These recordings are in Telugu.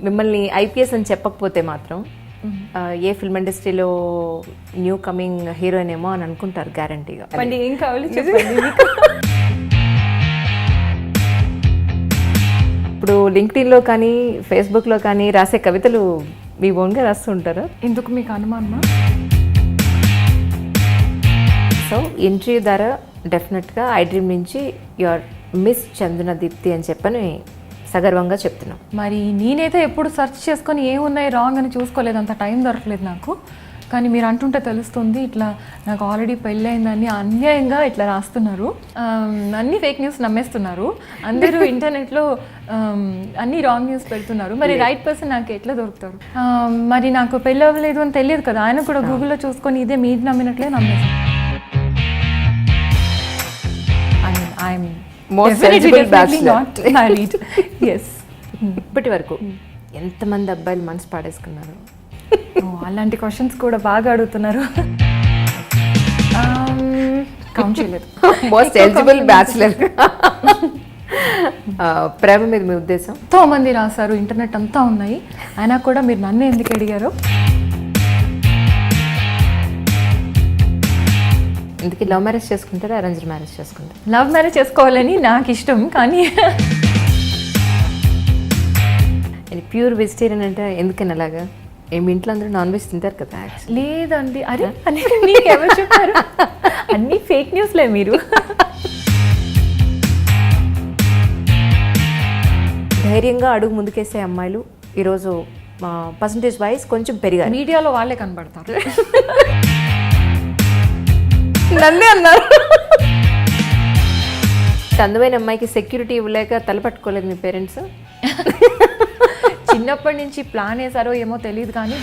మిమ్మల్ని ఐపీఎస్ అని చెప్పకపోతే మాత్రం ఏ ఫిల్మ్ ఇండస్ట్రీలో న్యూ కమింగ్ హీరోయిన్ ఏమో అని అనుకుంటారు గ్యారంటీగా. ఏం కావాలి చెప్పండి. ఇప్పుడు లింక్డ్ఇన్లో కానీ ఫేస్బుక్లో కానీ రాసే కవితలు మీ ఓన్గా రాస్తూ ఉంటారా? ఎందుకు మీకు అనుమానమా? సో ఇంటర్వ్యూ ద్వారా డెఫినెట్గా ఐడ్రీమ్ నుంచి యువర్ మిస్ చందన దీప్తి అని చెప్పని సగర్వంగా చెప్తున్నాం. మరి నేనైతే ఎప్పుడు సెర్చ్ చేసుకొని ఏమున్నాయి రాంగ్ అని చూసుకోలేదు, అంత టైం దొరకలేదు నాకు. కానీ మీరు అంటుంటే తెలుస్తుంది ఇట్లా నాకు ఆల్రెడీ పెళ్ళయిందని అన్యాయంగా ఇట్లా రాస్తున్నారు. అన్ని ఫేక్ న్యూస్ నమ్మేస్తున్నారు అందరూ. ఇంటర్నెట్లో అన్ని రాంగ్ న్యూస్ పెడుతున్నారు. మరి రైట్ పర్సన్ నాకు ఎట్లా దొరుకుతారు? మరి నాకు పెళ్ళి అవ్వలేదు అని తెలియదు కదా, ఆయన కూడా గూగుల్లో చూసుకొని ఇదే మీరు నమ్మినట్లే నమ్మేస్తాను. ఇప్పటి వరకు ఎంతమంది అబ్బాయిలు మనసు పాడేసుకున్నారు? అలాంటి క్వశ్చన్స్ కూడా బాగా అడుగుతున్నారు. కౌంట్ చేయలేదు. Most eligible bachelor. ప్రేమ మీద మీ ఉద్దేశం? ఎంతో మంది రాశారు, ఇంటర్నెట్ అంతా ఉన్నాయి, అయినా కూడా మీరు నన్ను ఎందుకు అడిగారు? ఇందుకే లవ్ మ్యారేజ్ చేసుకుంటారా అరేంజ్డ్ మ్యారేజ్ చేసుకుంటారా? లవ్ మ్యారేజ్ చేసుకోవాలని నాకు ఇష్టం, కానీ ప్యూర్ వెజిటేరియన్ అంటే ఎందుకని అలాగా? ఏమి ఇంట్లో అందరూ నాన్ వెజ్ తింటారు కదా? లేదండి. అరే అనేది మీకు ఎవరు చెప్పారు? అన్నీ ఫేక్ న్యూస్లే మీరు. ధైర్యంగా అడుగు ముందుకేసే అమ్మాయిలు ఈరోజు పర్సంటేజ్ వైజ్ కొంచెం పెరిగారు. మీడియాలో వాళ్ళే కనబడతారు. నన్నే అన్నారు. అందమైన అమ్మాయికి సెక్యూరిటీ ఇవ్వలేక తలపట్టుకోలేదు మీ పేరెంట్స్? చిన్నప్పటి నుంచి ప్లాన్ వేసారో ఏమో తెలియదు, కానీ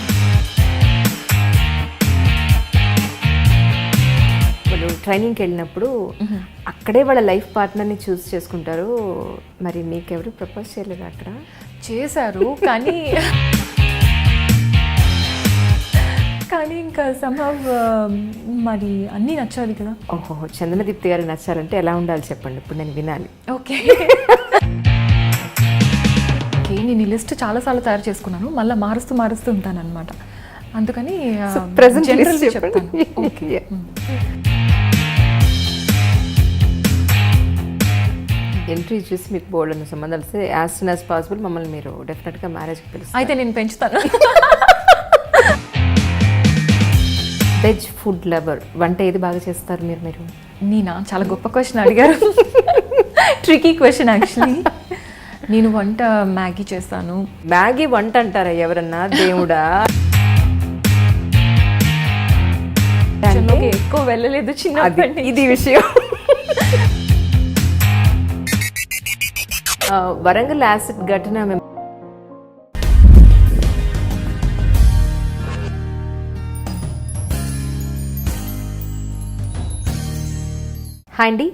వాళ్ళు ట్రైనింగ్కి వెళ్ళినప్పుడు అక్కడే వాళ్ళ లైఫ్ పార్ట్నర్ని చూస్ చేసుకుంటారు. మరి మీకెవరు ప్రపోజ్ చేయలేదు? అక్కడ చేశారు, కానీ ఇంకా సంభవ్ మరి అన్నీ నచ్చాలి కదా. ఓహో, చందన దీప్తి గారు నచ్చాలంటే ఎలా ఉండాలి చెప్పండి, ఇప్పుడు నేను వినాలి. ఓకే, నేను ఈ లిస్ట్ చాలాసార్లు తయారు చేసుకున్నాను, మళ్ళీ మారుస్తూ ఉంటాను అనమాట. అందుకని ఎంట్రీ చూసి మీకు బోర్డు అన్న సంబంధాలు వస్తే యాజ్ సూన్ యాజ్ పాసిబుల్ మమ్మల్ని మీరు డెఫినెట్గా మ్యారేజ్కి పిలుస్తారు. అయితే నేను పెంచుతాను. వెజ్ ఫుడ్ లవర్, వంట ఏది బాగా చేస్తారు మీరు? నేనా? చాలా గొప్ప క్వశ్చన్ అడిగారు. Tricky question actually. నేను వంట మ్యాగీ చేస్తాను. మ్యాగీ వంట అంటారా ఎవరన్నా? దేవుడా, ఎక్కువ వెళ్ళలేదు చిన్నప్పటి. ఇది విషయం. వరంగల్ యాసిడ్ ఘటన హాయ్ అండి.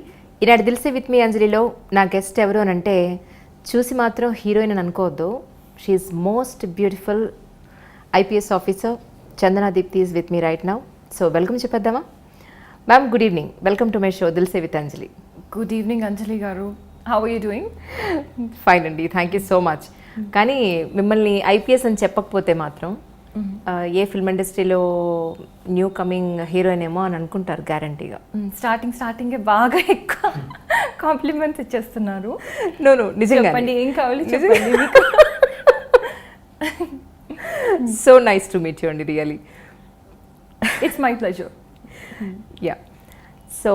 ఈనాడు దిల్సే విత్ మీ అంజలిలో నా గెస్ట్ ఎవరు అని అంటే చూసి మాత్రం హీరోయిన్ అని అనుకోవద్దు. She's most beautiful IPS officer Chandana Deepthi is with me right now. So welcome చెప్పేద్దామా? Ma'am good evening, welcome to my show Dil Se with Anjali. Good evening Anjali గారు, how are you doing? Fine అండి, థ్యాంక్ యూ సో మచ్. కానీ మిమ్మల్ని ఐపీఎస్ అని చెప్పకపోతే మాత్రం ఏ ఫిల్మ్ ఇండస్ట్రీలో న్యూ కమింగ్ హీరోయిన్ ఏమో అని అనుకుంటారు గ్యారంటీగా. స్టార్టింగే బాగా ఎక్కువ కాంప్లిమెంట్స్ ఇచ్చేస్తున్నారు. నో నిజంగా ఏం కావాలి చెప్పండి. So nice to meet you అండి, really. It's my pleasure. Yeah, so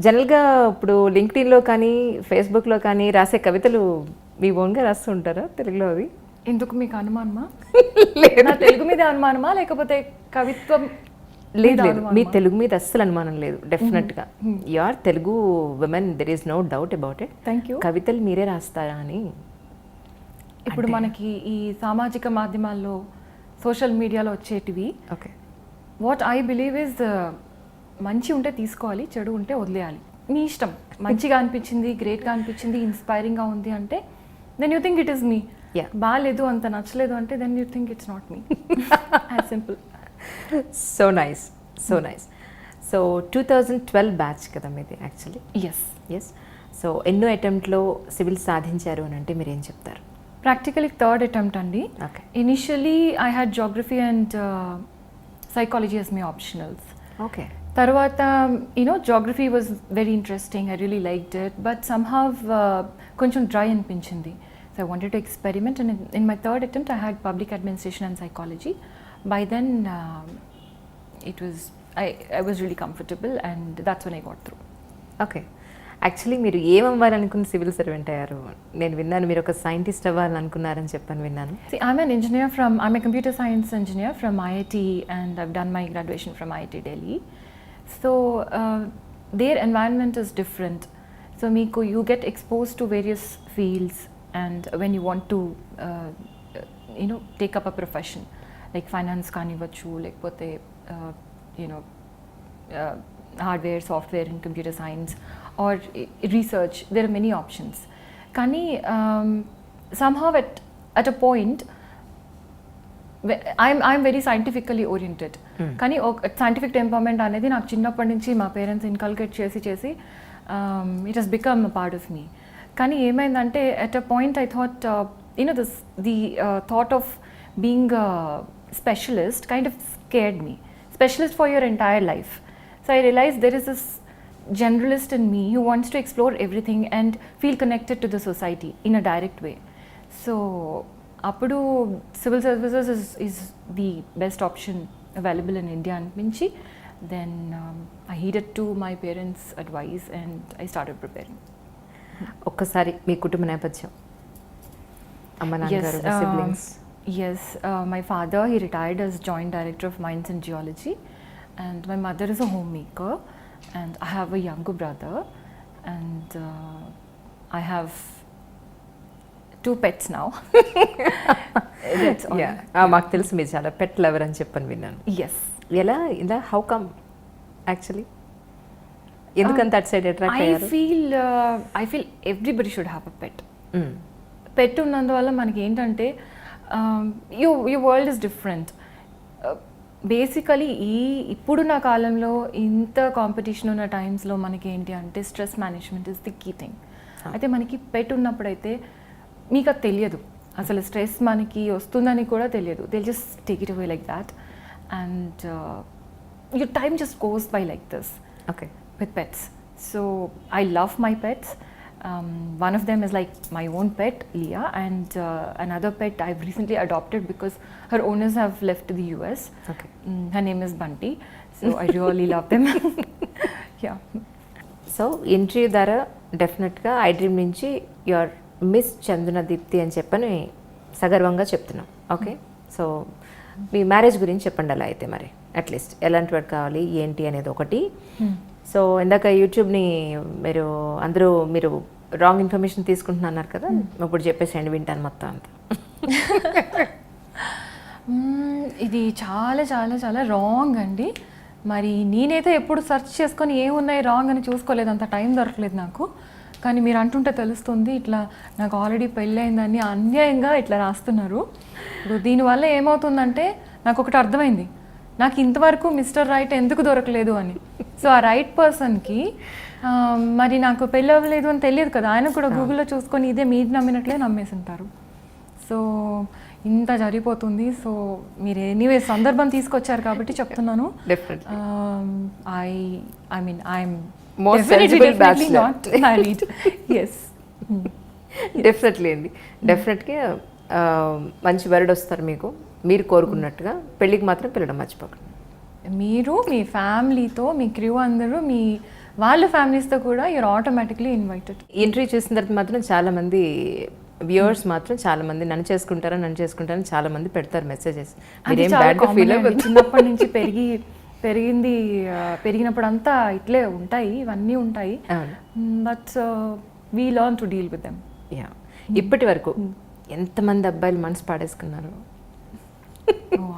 జనరల్గా ఇప్పుడు లింక్డ్ఇన్లో కానీ ఫేస్బుక్లో కానీ రాసే కవితలు మీ ఓన్గా రాస్తూ ఉంటారా తెలుగులో? అది ఎందుకు మీకు అనుమానమా? లేదు, తెలుగు మీద అనుమానమా లేకపోతే కవిత్వం? లేదు, మీ తెలుగు మీద అస్సలు అనుమానం లేదు. డెఫినెట్గా you are Telugu women, there is no doubt about it. Thank you. కవితలు మీరే రాస్తారా అని ఇప్పుడు మనకి ఈ సామాజిక మాధ్యమాల్లో సోషల్ మీడియాలో వచ్చేటివి, okay, what I believe is మంచి ఉంటే తీసుకోవాలి, చెడు ఉంటే వదిలేయాలి. మీ ఇష్టం. మంచిగా అనిపించింది, గ్రేట్గా అనిపించింది, ఇన్స్పైరింగ్గా ఉంది అంటే then you think it is me. Yeah. బాగాలేదు, అంత నచ్చలేదు అంటే then you think it's not me. As simple. So nice, so nice. So 2012 batch కదా మీది యాక్చువల్లీ? ఎస్. సో ఎన్నో అటెంప్ట్లో సివిల్ సాధించారు అని అంటే మీరు ఏం చెప్తారు? ప్రాక్టికలీ థర్డ్ అటెంప్ట్ అండి. Okay. Initially I had geography and psychology as my optionals. Okay. తర్వాత geography was very interesting, I really liked it, but somehow కొంచెం డ్రై అనిపించింది. So I wanted to experiment and in my third attempt I had public administration and psychology. By then it was I was really comfortable and that's when I got through. Okay. Actually మీరు ఏమవ్వాలనుకున్న సివిల్ సర్వెంట్ అయ్యారు? నేను విన్నాను మీరు ఒక సైంటిస్ట్ అవ్వాలనుకున్నారని చెప్పని విన్నాను. See, I'm a computer science engineer from IIT and I've done my graduation from IIT Delhi. So their environment is different. So you get exposed to various fields, and when you want to take up a profession like finance kanivachu, lekapothe hardware, software and computer science or research, there are many options. Kani somehow at a point I'm very scientifically oriented. కానీ సైంటిఫిక్ టెంపర్మెంట్ అనేది నాకు చిన్నప్పటి నుంచి మా పేరెంట్స్ ఇన్కల్కేట్ చేసి it has become a part of me. కానీ ఏమైందంటే at a point I thought the thought of being specialist kind of scared me. Specialist for your entire life. So I realize there is this generalist in me who wants to explore everything and feel connected to the society in a direct way. So appudu civil services is the best option available in India anpinchi. Then I heeded to my parents' advice and I started preparing. ఒక్కసారి మీ కుటుంబ నేపథ్యం, అమ్మ నాన్నగారు, siblings. Yes, my father, he retired as joint director of mines and geology, and my mother is a homemaker. And I have a younger brother, and I have 2 pets now. That's all. మాకు తెలుసు మీరు చాలా పెట్ లవర్ అని చెప్పని విన్నాను. Yes. ఇలా హౌ కమ్ యాక్చువల్లీ? ఎందుకంత అటు సైడ్ అట్రాక్ట్ అయ్యారు? I feel everybody should have a pet. Pet ఉన్నందువల్ల మనకి ఏంటంటే your world is different. Basically ఇప్పుడున్న కాలంలో ఇంత కాంపిటీషన్ ఉన్న టైమ్స్లో మనకి ఏంటి అంటే stress management is the key thing. అయితే మనకి పెట్ ఉన్నప్పుడైతే మీకు అది తెలియదు, అసలు స్ట్రెస్ మనకి వస్తుందని కూడా తెలియదు. They just take it away like that and your time just goes by like this. Okay. With pets. So I love my pets. One of them is like my own pet, Leah, and another pet I've recently adopted because her owners have left the US. Okay. Her name is Bunty, so I really love them. Yeah. So interview ద్వారా డెఫినెట్గా ఐడ్రీమ్ నుంచి యువర్ మిస్ చందన దీప్తి అని చెప్పని సగర్వంగా చెప్తున్నాం. ఓకే. సో మీ మ్యారేజ్ గురించి చెప్పండి అలా అయితే, మరి అట్లీస్ట్ ఎలాంటి వాడు కావాలి ఏంటి అనేది ఒకటి. సో ఇందాక యూట్యూబ్ని మీరు రాంగ్ ఇన్ఫర్మేషన్ తీసుకుంటున్నారు కదా, ఇప్పుడు చెప్పేసేయండి, వింటాను మొత్తం అంతా. ఇది చాలా చాలా చాలా రాంగ్ అండి. మరి నేనైతే ఎప్పుడు సెర్చ్ చేసుకొని ఏమున్నాయి రాంగ్ అని చూసుకోలేదు, అంత టైం దొరకలేదు నాకు. కానీ మీరు అంటుంటే తెలుస్తుంది, ఇట్లా నాకు ఆల్రెడీ పెళ్ళయిందని అన్యాయంగా ఇట్లా రాస్తున్నారు. ఇప్పుడు దీనివల్ల ఏమవుతుందంటే నాకు ఒకటి అర్థమైంది, నాకు ఇంతవరకు మిస్టర్ రైట్ ఎందుకు దొరకలేదు అని. సో ఆ రైట్ పర్సన్కి మరి నాకు పెళ్ళి అవ్వలేదు అని తెలియదు కదా, ఆయన కూడా గూగుల్లో చూసుకొని ఇదే మీరు నమ్మినట్లే నమ్మేసి ఉంటారు. సో ఇంత జరిగిపోతుంది. సో మీరు ఎనీవే సందర్భం తీసుకొచ్చారు కాబట్టి చెప్తున్నాను. I'm definitely not married. Yes. Definitely అండి, డెఫినెట్గా మంచి వరుడు వస్తారు మీకు, మీరు కోరుకున్నట్టుగా. పెళ్ళికి మాత్రం పిల్లడం మర్చిపోకండి. మీరు మీ ఫ్యామిలీతో, మీ క్రూ అందరూ, మీ వాళ్ళ ఫ్యామిలీస్తో కూడా యూఆర్ ఆటోమేటిక్లీ ఇన్వైటెడ్. ఇంటర్వ్యూ చేసిన తర్వాత మాత్రం చాలామంది వ్యూవర్స్ మాత్రం చాలామంది నన్ను చేసుకుంటారని చాలామంది పెడతారు మెసేజెస్. చిన్నప్పటి నుంచి పెరిగినప్పుడు అంతా ఇట్లే ఉంటాయి, ఇవన్నీ ఉంటాయి. But we learn to deal with them. ఇప్పటి వరకు ఎంతమంది అబ్బాయిలు మనసు పాడేసుకున్నారు?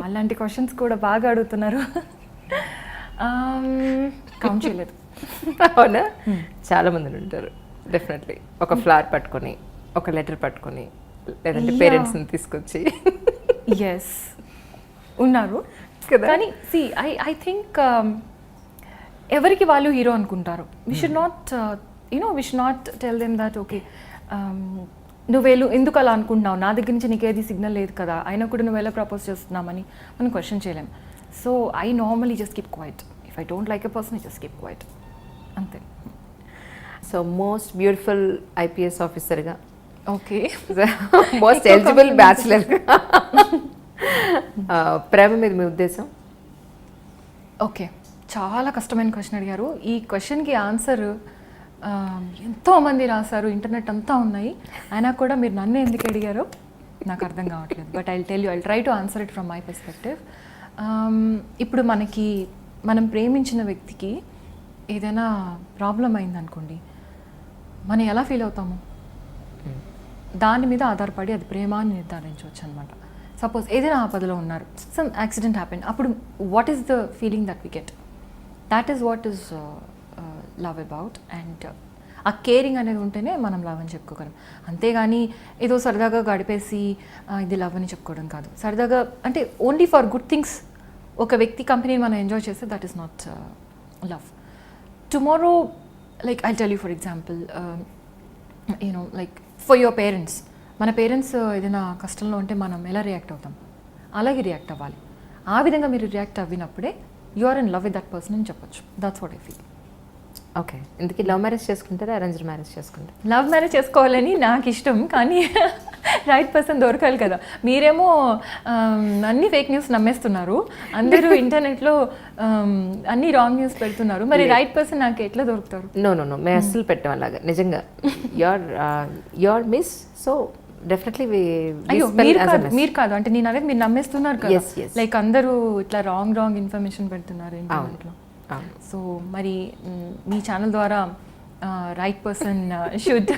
అలాంటి క్వశ్చన్స్ కూడా బాగా అడుగుతున్నారు. కౌంట్ చేయలేదు. అవునా? చాలా మంది ఉంటారు డెఫినెట్లీ. ఒక ఫ్లవర్ పట్టుకొని, ఒక లెటర్ పట్టుకొని, లేదంటే Yeah. పేరెంట్స్ని తీసుకొచ్చి? ఎస్ ఉన్నారు కదా. కానీ సి ఐ థింక్ ఎవరికి వాళ్ళు హీరో అనుకుంటారు. We should not we should not tell them that okay నువ్వేళ్ళు ఎందుకు అలా అనుకుంటున్నావు, నా దగ్గర నుంచి నీకేది సిగ్నల్ లేదు కదా, అయినా కూడా నువ్వు ఎలా ప్రపోజ్ చేస్తున్నామని మనం క్వశ్చన్ చేయలేం. So I normally just keep quiet. If I don't like a person I just keep quiet, అంతే. సో మోస్ట్ బ్యూటిఫుల్ ఐపీఎస్ ఆఫీసర్గా, ఓకే మోస్ట్ ఎలిజిబుల్ బ్యాచులర్గా, ప్రేమ మీద మీ ఉద్దేశం? ఓకే, చాలా కష్టమైన క్వశ్చన్ అడిగారు. ఈ క్వశ్చన్కి ఆన్సర్ ఎంతోమంది రాశారు, ఇంటర్నెట్ అంతా ఉన్నాయి, అయినా కూడా మీరు నన్ను ఎందుకు అడిగారో నాకు అర్థం కావట్లేదు. But I tell you, I try to answer it from my perspective. ఇప్పుడు మనం ప్రేమించిన వ్యక్తికి ఏదైనా ప్రాబ్లం అయిందనుకోండి, మనం ఎలా ఫీల్ అవుతాము దాని మీద ఆధారపడి అది ప్రేమ అని నిర్ధారించవచ్చు అనమాట. సపోజ్ ఏదైనా ఆపదలో ఉన్నారు, సమ్ యాక్సిడెంట్ హ్యాపెన్, అప్పుడు what is the feeling that we get, that is what is love about. And ఆ కేరింగ్ అనేది ఉంటేనే మనం లవ్ అని చెప్పుకోగలం. అంతేగాని ఏదో సరదాగా గడిపేసి ఇది లవ్ అని చెప్పుకోవడం కాదు. సరదాగా అంటే ఓన్లీ ఫర్ గుడ్ థింగ్స్ ఒక వ్యక్తి కంపెనీని మనం ఎంజాయ్ చేస్తే that is not love. Tomorrow like I tell you for example, like for your parents, మన పేరెంట్స్ ఏదైనా కష్టంలో ఉంటే మనం ఎలా రియాక్ట్ అవుతాం, అలాగే రియాక్ట్ అవ్వాలి. ఆ విధంగా మీరు రియాక్ట్ అవ్వినప్పుడే you are in love with that person అని చెప్పొచ్చు. That's what I feel. Okay, ఇందుకే లవ్ మ్యారేజ్ చేసుకుంటారా, అరేంజ్డ్ మ్యారేజ్ చేసుకుంటారా? లవ్ మ్యారేజ్ చేసుకోవాలని నాకు ఇష్టం, కానీ రైట్ పర్సన్ దొరకాలి కదా. మీరేమో అన్ని ఫేక్ న్యూస్ నమ్మేస్తున్నారు, అందరూ ఇంటర్నెట్లో అన్ని రాంగ్ న్యూస్ పెడుతున్నారు, మరి రైట్ పర్సన్ నాకు ఎట్లా దొరుకుతారు? నో నో నో, మేము అస్సలు పెట్టాం అలాగా. నిజంగా యువర్ మిస్, సో డెఫినెట్లీ అయ్యో మీరు కాదు అంటే నేను అనేది మీరు నమ్మేస్తున్నారు కదా. లైక్ అందరూ ఇట్లా రాంగ్ ఇన్ఫర్మేషన్ పెడుతున్నారు ఇంటర్నెట్లో. సో మరి మీ ఛానల్ ద్వారా right person should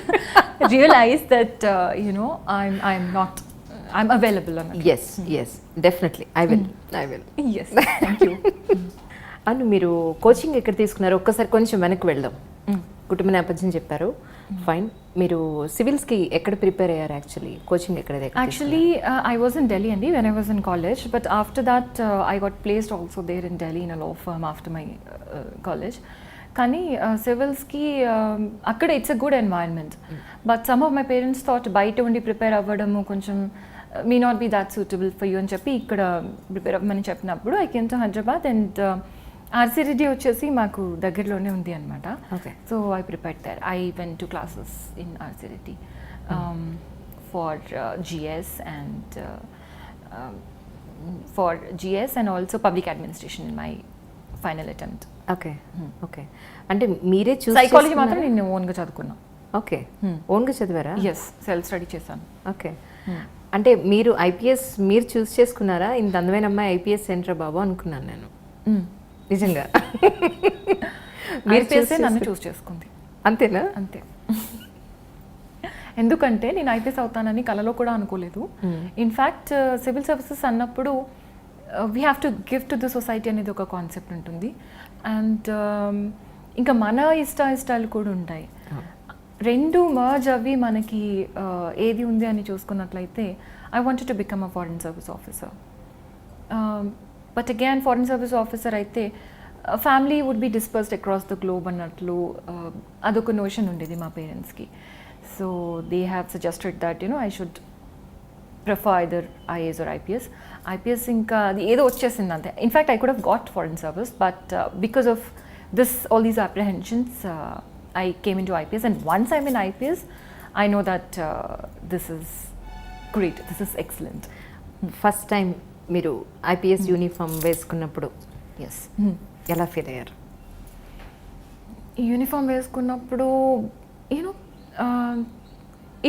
realize that I'm available అన్నట్టు. Yes definitely I will. Yes, thank you. అవును, మీరు కోచింగ్ ఎక్కడ తీసుకున్నారు? ఒక్కసారి కొంచెం వెనక్కి వెళ్దాం. కుటుంబ నేపథ్యం చెప్పారు, ఫైన్. మీరు సివిల్స్కి ఎక్కడ ప్రిపేర్ అయ్యారు? యాక్చువల్లీ కోచింగ్ ఎక్కడ? Actually, I was in Delhi only when I was in college, but after that I got placed also there in Delhi in a law firm after my college. కానీ సివిల్స్కి అక్కడ it's a good environment, but some of my parents thought బయట ఉండి ప్రిపేర్ అవ్వడము కొంచెం may not be that suitable for you అని చెప్పి ఇక్కడ ప్రిపేర్ అవ్వమని చెప్పినప్పుడు I came to Hyderabad. And RC Reddy వచ్చేసి మాకు దగ్గరలోనే ఉంది అనమాట. So I prepared there. I went to classes in RC Reddy for GS and also public administration in my final attempt. Okay అంటే మీరే సైకాలజీ మాత్రం నేను ఓన్గా చదువుకున్నా. ఓకే, ఓన్గా చదివారా? ఎస్, సెల్ఫ్ స్టడీ చేశాను. ఓకే, అంటే మీరు ఐపీఎస్ మీరు చూస్ చేసుకున్నారా? ఇంత అందమైన అమ్మాయి ఐపీఎస్ సెంటర్ బాబు అనుకున్నాను నేను. నిజంగా మీరు చేస్తే నన్ను చూస్ చేసుకుంది. అంతేనా? అంతే. ఎందుకంటే నేను ఐపీఎస్ అవుతానని కలలో కూడా అనుకోలేదు. ఇన్ఫ్యాక్ట్ సివిల్ సర్వీసెస్ అన్నప్పుడు we have to give to the society అనేది ఒక కాన్సెప్ట్ ఉంటుంది. అండ్ ఇంకా మన ఇష్టాలు కూడా ఉంటాయి. రెండు మర్జ్ అవి మనకి ఏది ఉంది అని చూసుకున్నట్లయితే I wanted to become a foreign service officer. But again foreign service officer అయితే family would be dispersed across the globe అన్నట్లు అదొక నోషన్ ఉండేది మా పేరెంట్స్కి. So they have suggested that I should prefer either IAS or IPS ఇంకా అది ఏదో వచ్చేసింది అంతే. In fact I could have got foreign service, but because of all these apprehensions I came into IPS, and once I'm in IPS, I know that this is great, this is excellent. First time మీరు ఐపీఎస్ యూనిఫామ్ వేసుకున్నప్పుడు ఎలా ఫీల్ అయ్యారు? యూనిఫామ్ వేసుకున్నప్పుడు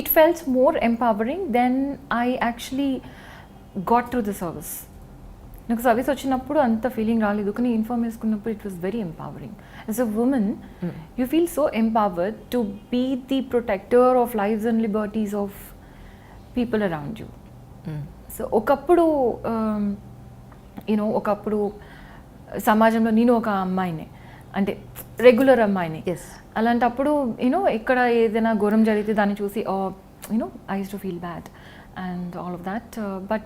it felt more empowering than I actually got through the service. నాకు సర్వీస్ వచ్చినప్పుడు అంత ఫీలింగ్ రాలేదు, కానీ యూనిఫామ్ వేసుకున్నప్పుడు it was very empowering. As a women you feel so empowered to be the protector of lives and liberties of people around you. So ఒకప్పుడు ఒకప్పుడు సమాజంలో నేను ఒక అమ్మాయినే, అంటే రెగ్యులర్ అమ్మాయిని. అలాంటప్పుడు ఎక్కడ ఏదైనా ఘోరం జరిగితే దాన్ని చూసి I use to feel bad. and all of that. But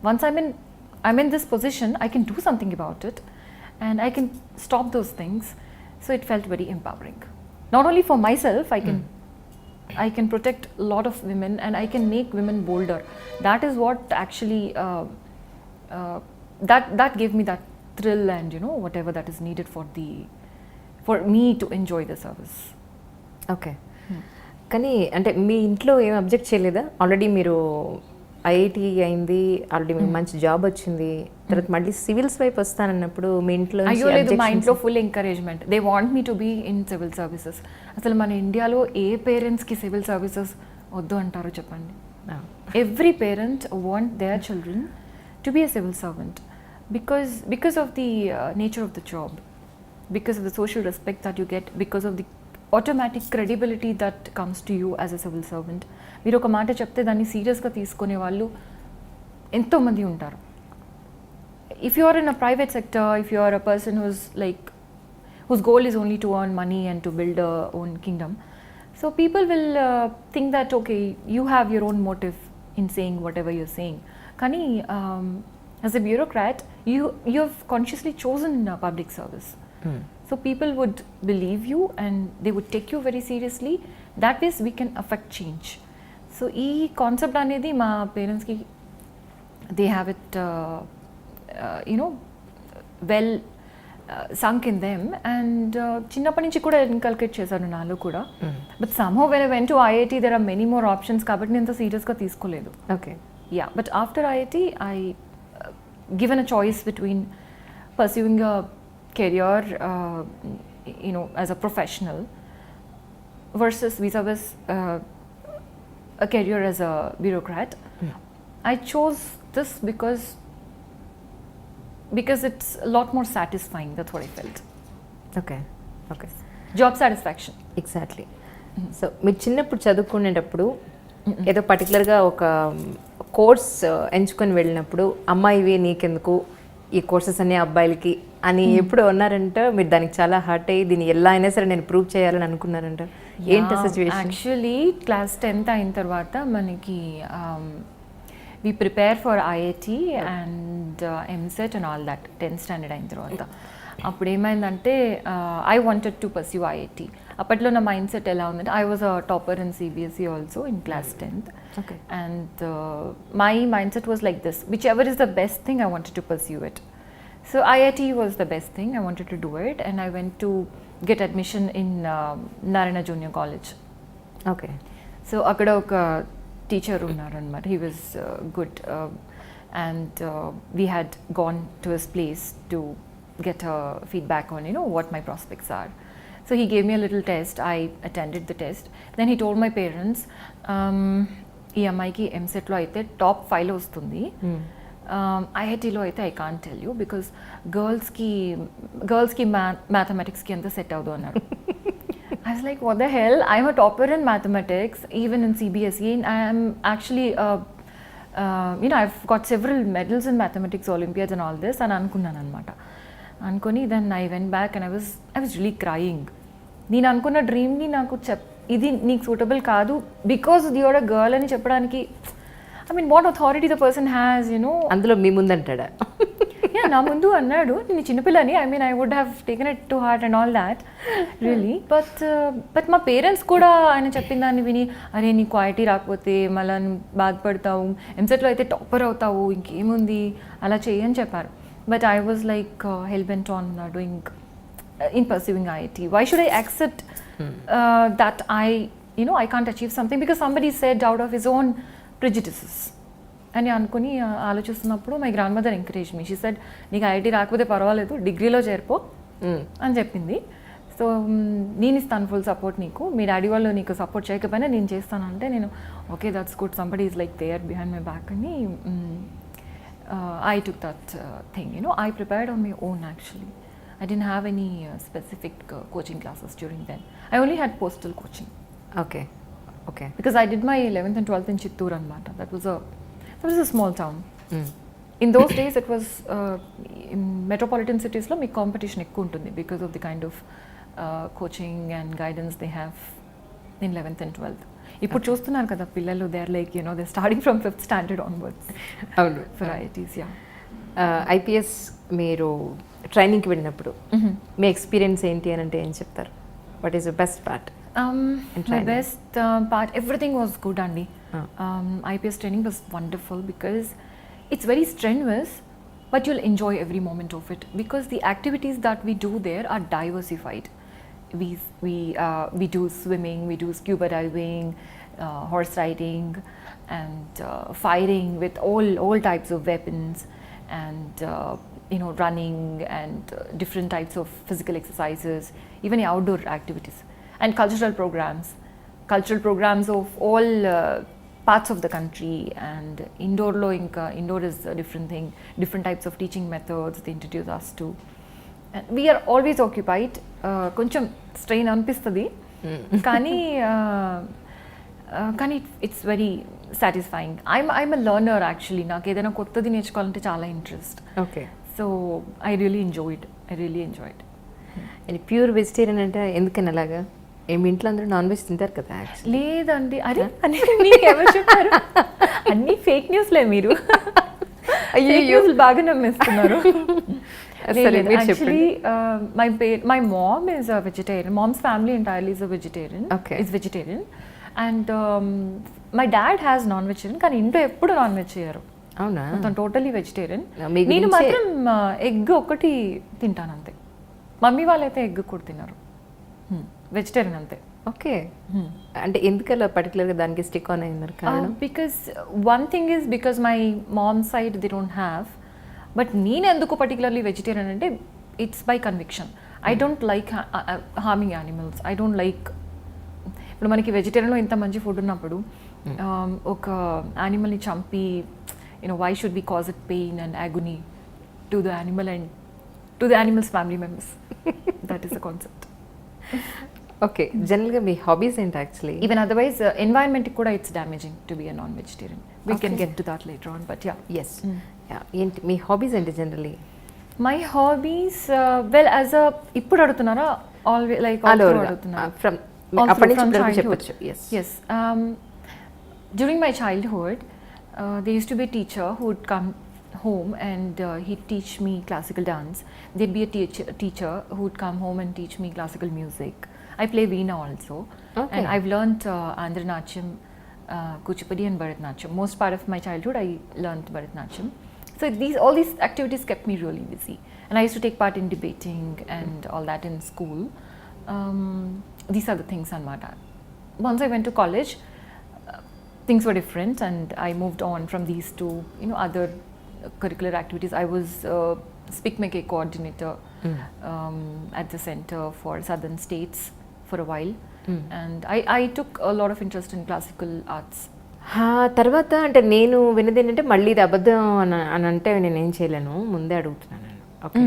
once I'm in this position, I can do something about it, and I can stop those things. So it felt very empowering. Not only for myself, I can protect a lot of women, and I can make women bolder. That is what actually that gave me that thrill, and whatever that is needed for me to enjoy the service. Okay, కానీ అంటే మీ ఇంట్లో ఏం అబ్జెక్ట్ చేయలేదా? ఆల్రెడీ మీరు ఐఐటి అయింది, ఆల్రెడీ మీకు మంచి జాబ్ వచ్చింది, తర్వాత మళ్ళీ సివిల్స్ వైపు వస్తానన్నప్పుడు మీ ఇంట్లో అయ్యో లేదు, మా ఇంట్లో full encouragement. They want me to be in civil services. అసలు మన ఇండియాలో ఏ పేరెంట్స్కి సివిల్ సర్వీసెస్ వద్దు అంటారో చెప్పండి. Every parent want their children to be a civil servant because of the nature of the job, because of the social respect that you get, because of the automatic credibility that comes to you as a civil servant. మీరు ఒక మాట చెప్తే దాన్ని సీరియస్గా తీసుకునే వాళ్ళు ఎంతోమంది ఉంటారు. If you are in a private sector, if you are a person whose goal is only to earn money and to build a own kingdom, so people will think that okay, you have your own motive in saying whatever you're saying. Kani as a bureaucrat, you have consciously chosen public service. So people would believe you and they would take you very seriously. That way we can affect change. So ee concept anedi ma parents ki they have it well sunk in them, and చిన్నప్పటి నుంచి కూడా ఇన్కల్కేట్ చేశాను నాలో కూడా. But somehow when I went to IIT there are many more options, కాబట్టి నేను సీరియస్గా తీసుకోలేదు. Okay, Yeah, but after IIT I given a choice between pursuing a career as a professional versus vis-a-vis a career as a bureaucrat. I chose this because it's a lot more satisfying. That's what I felt. Okay, okay. Job satisfaction. Exactly. So మీరు చిన్నప్పుడు చదువుకునేటప్పుడు ఏదో పర్టికులర్గా ఒక కోర్స్ ఎంచుకొని వెళ్ళినప్పుడు అమ్మాయివి నీకెందుకు ఈ కోర్సెస్ అన్ని అబ్బాయిలకి అని ఎప్పుడు అన్నారంట? మీరు దానికి చాలా హర్ట్ అయ్యి దీన్ని ఎలా అయినా సరే నేను ప్రూవ్ చేయాలని అనుకున్నారంట. ఏంటి సిచ్యువేషన్? యాక్చువల్లీ క్లాస్ 10th అయిన తర్వాత మనకి we prepare for IIT and MSET and all that 10th standard అయిన తర్వాత. అప్పుడు ఏమైందంటే I wanted to pursue IIT. అప్పట్లో నా మైండ్ సెట్ ఎలా ఉందంటే I was a topper in CBSE also in class 10th. Okay. And my mindset was like this: whichever is the best thing, I wanted to pursue it. So IIT was the best thing. I wanted to do it, and I went to get admission in Narayana Junior College. Okay. So akkada oka teacher unnaru anamata. He was good, and we had gone to his place to get a feedback on what my prospects are. So he gave me a little test. I attended the test. Then he told my parents, ఈ అమ్మాయికి ఎంసెట్లో అయితే టాప్ 5 వస్తుంది, ఐఐటీలో అయితే I can't tell you because గర్ల్స్కి మ్యాథమెటిక్స్కి అంతా సెట్ అవ్వదు అన్నారు. I was like, what the hell? I'm a topper in mathematics, even in CBSE. And I am actually, I've got several medals in mathematics, Olympiads and all this. And అనుకున్నాను అనమాట. అనుకొని then I went back and I was really crying. నేను అనుకున్న డ్రీమ్ని నాకు ఇది నీకు సూటబుల్ కాదు బికాస్ యూఆర్ అ గర్ల్ అని చెప్పడానికి, I mean what authority the person has, అందులో మీ ముందు అంటాడా? నా ముందు అన్నాడు, నేను చిన్నపిల్లని, I mean I would have taken it to heart and all that really. But మా పేరెంట్స్ కూడా ఆయన చెప్పిన దాన్ని విని, అరే నీకు ఐఐటీ రాకపోతే మళ్ళీ బాధపడతావు, ఎంసెట్లో అయితే టాపర్ అవుతావు, ఇంకేముంది అలా చేయని చెప్పారు. But I was like hell bent on doing in pursuing IIT. Why should I accept that I can't achieve something because somebody said out of his own prejudices? అని అనుకుని ఆలోచిస్తున్నప్పుడు my grand mother encourage me. She said, నీకు ఐఐటీ రాకపోతే పర్వాలేదు, డిగ్రీలో చేరిపో అని చెప్పింది. సో నేను ఇస్తాను ఫుల్ సపోర్ట్ నీకు, మీ డాడీ వాళ్ళు నీకు సపోర్ట్ చేయకపోయినా నేను చేస్తానంటే నేను okay that's good, somebody is like there behind my back అని I took that thing. I prepared on my own actually. I didn't have any specific coaching classes during then. I only had postal coaching. Okay. Because I did my 11th and 12th in Chittoor anamata. That was a small town. In those days it was in metropolitan cities lo meek competition ekku untundi because of the kind of coaching and guidance they have in 11th and 12th. ఇప్పుడు చూస్తున్నారు కదా పిల్లలు, they are like they starting from 5th standard onwards. అవును. వెరైటీస్. యా. ఐపీఎస్ మీరు ట్రైనింగ్కి వెళ్ళినప్పుడు మీ ఎక్స్పీరియన్స్ ఏంటి అని అంటే ఏం చెప్తారు? What is the best part? My best part, everything was good, Andy. IPS training was wonderful because it's very strenuous, but you'll enjoy every moment of it because the activities that we do there are diversified. We do swimming, we do scuba diving, horse riding, and firing with all types of weapons, and running and different types of physical exercises, even outdoor activities, and cultural programs of all parts of the country. And indoor is a different thing, different types of teaching methods they introduce us to, and we are always occupied. Koncham strain anpistadi కానీ it's very satisfying. I'm a learner actually. నాకు ఏదైనా కొత్తది నేర్చుకోవాలంటే చాలా interest. Okay. So I really enjoyed. And pure vegetarian అంటే ఎందుకని అలాగా? ఏమి ఇంట్లో అందరూ నాన్ వెజ్ తింటారు కదా? లేదండి. అరే అని మీకు ఎవరు చెప్పారు? అన్నీ ఫేక్ న్యూస్లే మీరు. అయ్యో బాగా నమ్మేస్తున్నారు. Actually, my mom is a vegetarian. Mom's family entirely is a vegetarian. Okay. Is vegetarian. And my dad has non-vegetarian. కానీ ఇంట్లో ఎప్పుడు నాన్ వెజ్ చేయరు. అవునా? మొత్తం టోటలీ వెజిటేరియన్. నేను మాత్రం ఎగ్ ఒకటి తింటాను అంతే. మమ్మీ వాళ్ళైతే ఎగ్ కూడా తిన్నారు. వెజిటేరియన్ అంతే. ఓకే. అంటే ఎందుకలా పర్టికులర్గా దానికి స్టిక్ ఆన్ అయినారు? Because one thing is because my mom side they don't have. But నేను ఎందుకు పర్టికులర్లీ వెజిటేరియన్ అంటే it's by conviction. I don't like harming animals. I don't like, ఇప్పుడు మనకి వెజిటేరియన్లో ఇంత మంచి ఫుడ్ ఉన్నప్పుడు ఒక యానిమల్ని చంపి why should be cause it pain and agony to the animal and to the animals family members. That is the concept. Okay. జనరల్గా మీ హాబీస్ ఏంటి యాక్చువల్లీ? ఈవెన్ అదర్వైజ్ ఎన్వైరన్మెంట్కి కూడా it's damaging to be a non vegetarian. We can get to that later on, but yeah. Yes. ఏంటి మీ హాబీస్ ఏంటి generally? My hobbies well as a ఇప్పుడు అడుగుతున్నారా ఆల్వేస్ లైక్ అడుగుతున్నారా? అప్పటి నుంచి చెప్పొచ్చు. Yes. During my childhood, there used to be a teacher who would come home and he'd teach me classical dance. There'd be a teacher who would come home and teach me classical music. I play Veena also. Okay. And I've learnt Andhra Natyam, Kuchipudi and Bharatanatyam. Most part of my childhood I learnt Bharatanatyam. So all these activities kept me really busy. And I used to take part in debating and all that in school. These are the things anamata. Once I went to college, things were different and I moved on from these to other curricular activities. I was Speak Make coordinator at the Center for Southern States for a while, and I took a lot of interest in classical arts. తర్వాత అంటే నేను విన్నది ఏంటంటే మళ్ళీ ఇది అబద్ధం అని అంటే నేనేం చేయలేను, ముందే అడుగుతున్నాను. ఓకే.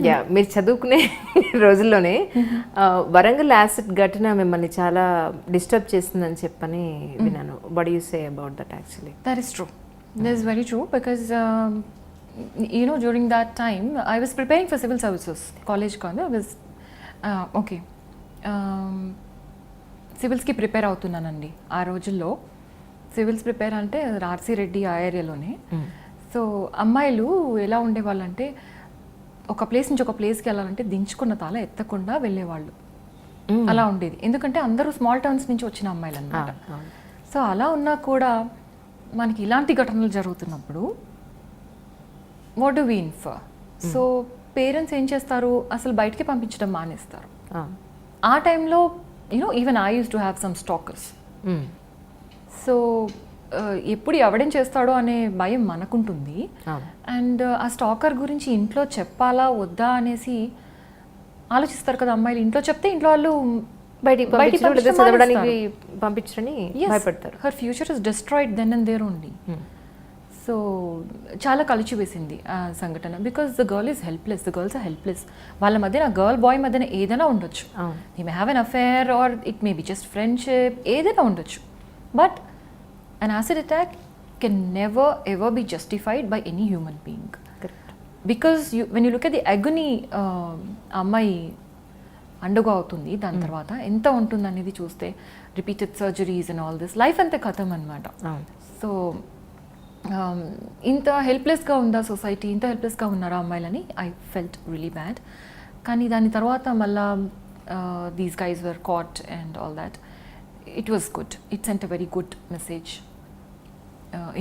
యా, మీరు చదువుకునే రోజుల్లోనే వరంగల్ యాసిడ్ ఘటన మిమ్మల్ని చాలా డిస్టర్బ్ చేస్తుందని చెప్పని విన్నాను. What do you say about that actually? That is true. That is very true because during that time I was preparing for civil services. College కాదు, I was okay. సివిల్స్కి ప్రిపేర్ అవుతున్నానండి ఆ రోజుల్లో. సివిల్స్ ప్రిపేర్ అంటే ఆర్సీ రెడ్డి ఆ ఏరియాలోనే. సో అమ్మాయిలు ఎలా ఉండేవాళ్ళంటే ఒక ప్లేస్ నుంచి ఒక ప్లేస్కి వెళ్ళాలంటే దించుకున్న తాళ ఎత్తకుండా వెళ్ళేవాళ్ళు. అలా ఉండేది. ఎందుకంటే అందరూ స్మాల్ టౌన్స్ నుంచి వచ్చిన అమ్మాయిలు అన్నమాట. సో అలా ఉన్నా కూడా మనకి ఇలాంటి ఘటనలు జరుగుతున్నప్పుడు what do we infer? So parents ఏం చేస్తారు, అసలు బయటికి పంపించడం మానేస్తారు. ఆ టైంలో even I use to have some stalkers. So ఎప్పుడు ఎవడేం చేస్తాడో అనే భయం మనకుంటుంది. అండ్ ఆ స్టాకర్ గురించి ఇంట్లో చెప్పాలా వద్దా అనేసి ఆలోచిస్తారు కదా అమ్మాయిలు. ఇంట్లో చెప్తే ఇంట్లో వాళ్ళు పంపించని భయపడతారు. Her future is destroyed then and there only. So చాలా కలిచి వేసింది ఆ సంఘటన. Because the girl is helpless, the girls are helpless. వాళ్ళ మధ్యన గర్ల్ బాయ్ మధ్యన ఏదైనా ఉండొచ్చు. They may have an affair or it may be just friendship, ఏదైనా ఉండొచ్చు. But an acid attack can never ever be justified by any human being. Correct. Because when you look at the agony అమ్మాయి అండగా అవుతుంది. దాని తర్వాత ఎంత ఉంటుంది అనేది చూస్తే repeated surgeries and all this life అంతే కథం అనమాట. సో ఇంత హెల్ప్లెస్గా ఉందా సొసైటీ, ఇంత హెల్ప్లెస్గా ఉన్నారా అమ్మాయిలని ఐ ఫెల్ట్ రియలీ బ్యాడ్. కానీ దాని తర్వాత మళ్ళా these guys were cot and all that. It was good. It cent a very good message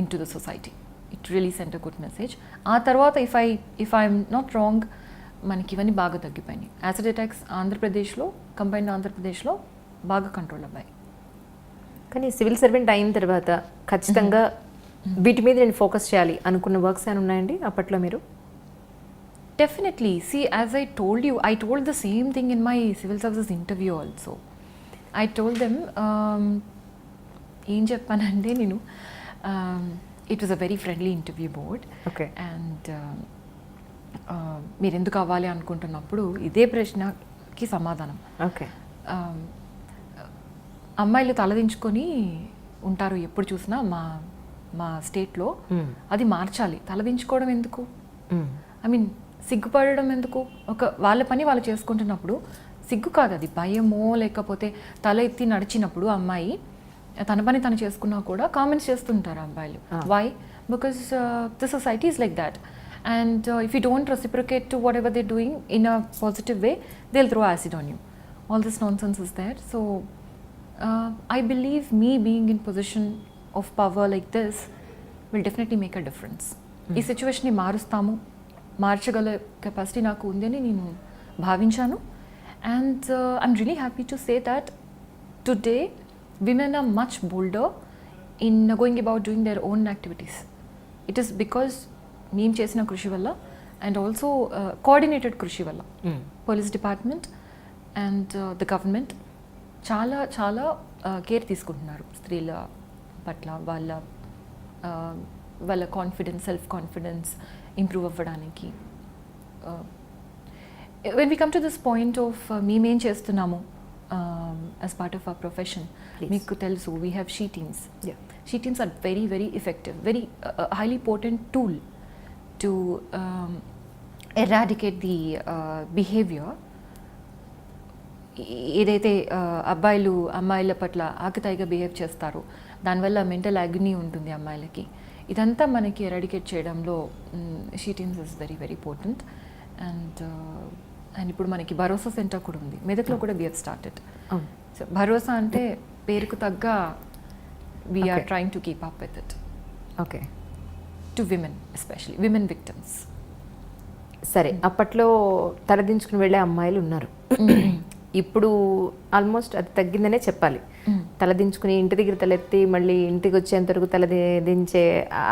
in to the society. It really cent a good message. ఆ తర్వాత ఇఫ్ ఐఎమ్ నాట్ రాంగ్ మనకి ఇవన్నీ బాగా తగ్గిపోయినాయి. యాసిడ్ అటాక్స్ ఆంధ్రప్రదేశ్లో, కంబైన్డ్ ఆంధ్రప్రదేశ్లో బాగా కంట్రోల్ అవ్వాయి. కానీ సివిల్ సర్వెంట్ అయిన తర్వాత ఖచ్చితంగా వీటి మీద నేను ఫోకస్ చేయాలి అనుకున్న వర్క్స్ ఏమైనా ఉన్నాయండి అప్పట్లో మీరు? Definitely. See, as I told you, I told the same thing in my civil services interview also. I told them, ఏం చెప్పానంటే నేను, it was a very friendly interview board. Okay. And మీరు ఎందుకు అవ్వాలి అనుకుంటున్నప్పుడు ఇదే ప్రశ్నకి సమాధానం. ఓకే. అమ్మాయిలు తలదించుకొని ఉంటారు ఎప్పుడు చూసినా మా స్టేట్లో. అది మార్చాలి. తలదించుకోవడం ఎందుకు? ఐ మీన్ సిగ్గుపడడం ఎందుకు? వాళ్ళ పని వాళ్ళు చేసుకుంటున్నప్పుడు సిగ్గు కాదు, అది భయమో లేకపోతే తల ఎత్తి నడిచినప్పుడు అమ్మాయి తన పని తను చేసుకున్నా కూడా కామెంట్స్ చేస్తుంటారు అబ్బాయిలు. Why? Because the society is like that. And if you don't reciprocate to whatever they're doing in a positive way, they'll throw acid on you. All this nonsense is there. So I believe me being in position of power like this will definitely make a difference. ఈ సిచ్యువేషన్ని మారుస్తాము, మార్చగల కెపాసిటీ నాకు ఉందని నేను భావించాను. And I'm really happy to say that today women are much bolder in going about doing their own activities. It is because మేము చేసిన కృషి వల్ల అండ్ ఆల్సో కోఆర్డినేటెడ్ కృషి వల్ల police department and the government చాలా చాలా కేర్ తీసుకుంటున్నారు స్త్రీల పట్ల. వాళ్ళ కాన్ఫిడెన్స్, సెల్ఫ్ కాన్ఫిడెన్స్ ఇంప్రూవ్ అవ్వడానికి. When we come to this point of మేమేం చేస్తున్నాము as part of our profession, మీకు తెలుసు we have she teams. She teams are very very effective, very highly potent tool to eradicate the behavior. ఏదైతే అబ్బాయిలు అమ్మాయిల పట్ల ఆకతాయిగా బిహేవ్ చేస్తారో దానివల్ల మెంటల్ అగ్ని ఉంటుంది అమ్మాయిలకి. ఇదంతా మనకి ఎరాడికేట్ చేయడంలో she teams is very very important. And ఇప్పుడు మనకి భరోసా సెంటర్ కూడా ఉంది మెదక్లో కూడా. We have started. సో భరోసా అంటే పేరుకు తగ్గ we're trying to keep up with it. Okay. To women, especially women victims. సరే, అప్పట్లో తలదించుకుని వెళ్ళే అమ్మాయిలు ఉన్నారు. ఇప్పుడు ఆల్మోస్ట్ అది తగ్గిందనే చెప్పాలి. తలదించుకుని ఇంటి దగ్గర తలెత్తి మళ్ళీ ఇంటికి వచ్చేంత వరకు తలదించే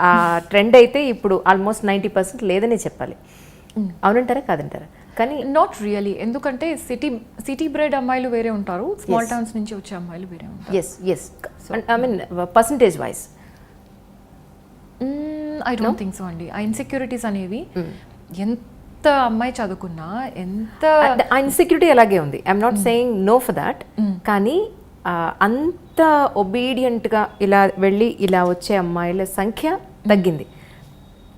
ఆ ట్రెండ్ అయితే ఇప్పుడు ఆల్మోస్ట్ 90% లేదనే చెప్పాలి. అవునంటారా కాదంటారా? కానీ నాట్ రియలీ. ఎందుకంటే సిటీ బ్రెడ్ అమ్మాయిలు వేరే ఉంటారు, స్మాల్ టౌన్స్ నుంచి వచ్చే అమ్మాయిలు వేరే ఉంటారు. Yes yes, I mean percentage wise. I don't think so అండి. ఆ ఇన్సెక్యూరిటీస్ అనేవి ఎంత అమ్మాయి చదువుకున్నా ఎంత ఆ ఇన్సెక్యూరిటీ అలాగే ఉంది. I'm not saying no for that. కానీ అంత ఒబీడియంట్గా ఇలా వెళ్ళి ఇలా వచ్చే అమ్మాయిల సంఖ్య తగ్గింది.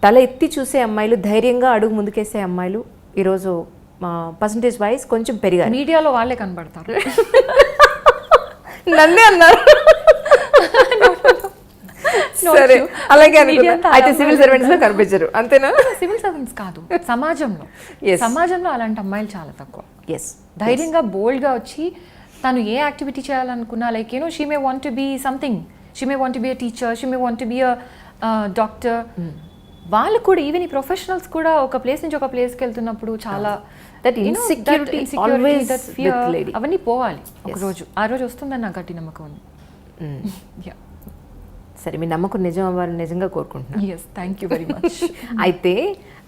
తల ఎత్తి చూసే అమ్మాయిలు, ధైర్యంగా అడుగు ముందుకేసే అమ్మాయిలు ఈరోజు పర్సంటేజ్ వైజ్ కొంచెం పెరిగారు. మీడియాలో వాళ్ళే కనబడతారు. నన్నే అన్నారు. సరే, అలాగే అయితే సివిల్ సర్వెంట్స్ లో కనిపించరు, అంతేనా? సివిల్ సర్వెంట్స్ కాదు, సమాజంలో అలాంటి అమ్మాయిలు చాలా తక్కువ. ఎస్, ధైర్యంగా బోల్డ్గా వచ్చి తను ఏ యాక్టివిటీ చేయాలనుకున్నా, like you know she may want to be something, she may want to be a teacher, she may want to be a doctor. వాళ్ళు కూడా ఈవెన్ ఈ ప్రొఫెషనల్స్ కూడా ఒక ప్లేస్ నుంచి ఒక ప్లేస్కి వెళ్తున్నప్పుడు చాలా అవన్నీ పోవాలి. ఒక రోజు ఆ రోజు వస్తుందని నాకు గట్టి నమ్మకం ఉంది. సరే, మీ నమ్మకం నిజం అవ్వాలని నిజంగా కోరుకుంటున్నాను. Yes, thank you very much. అయితే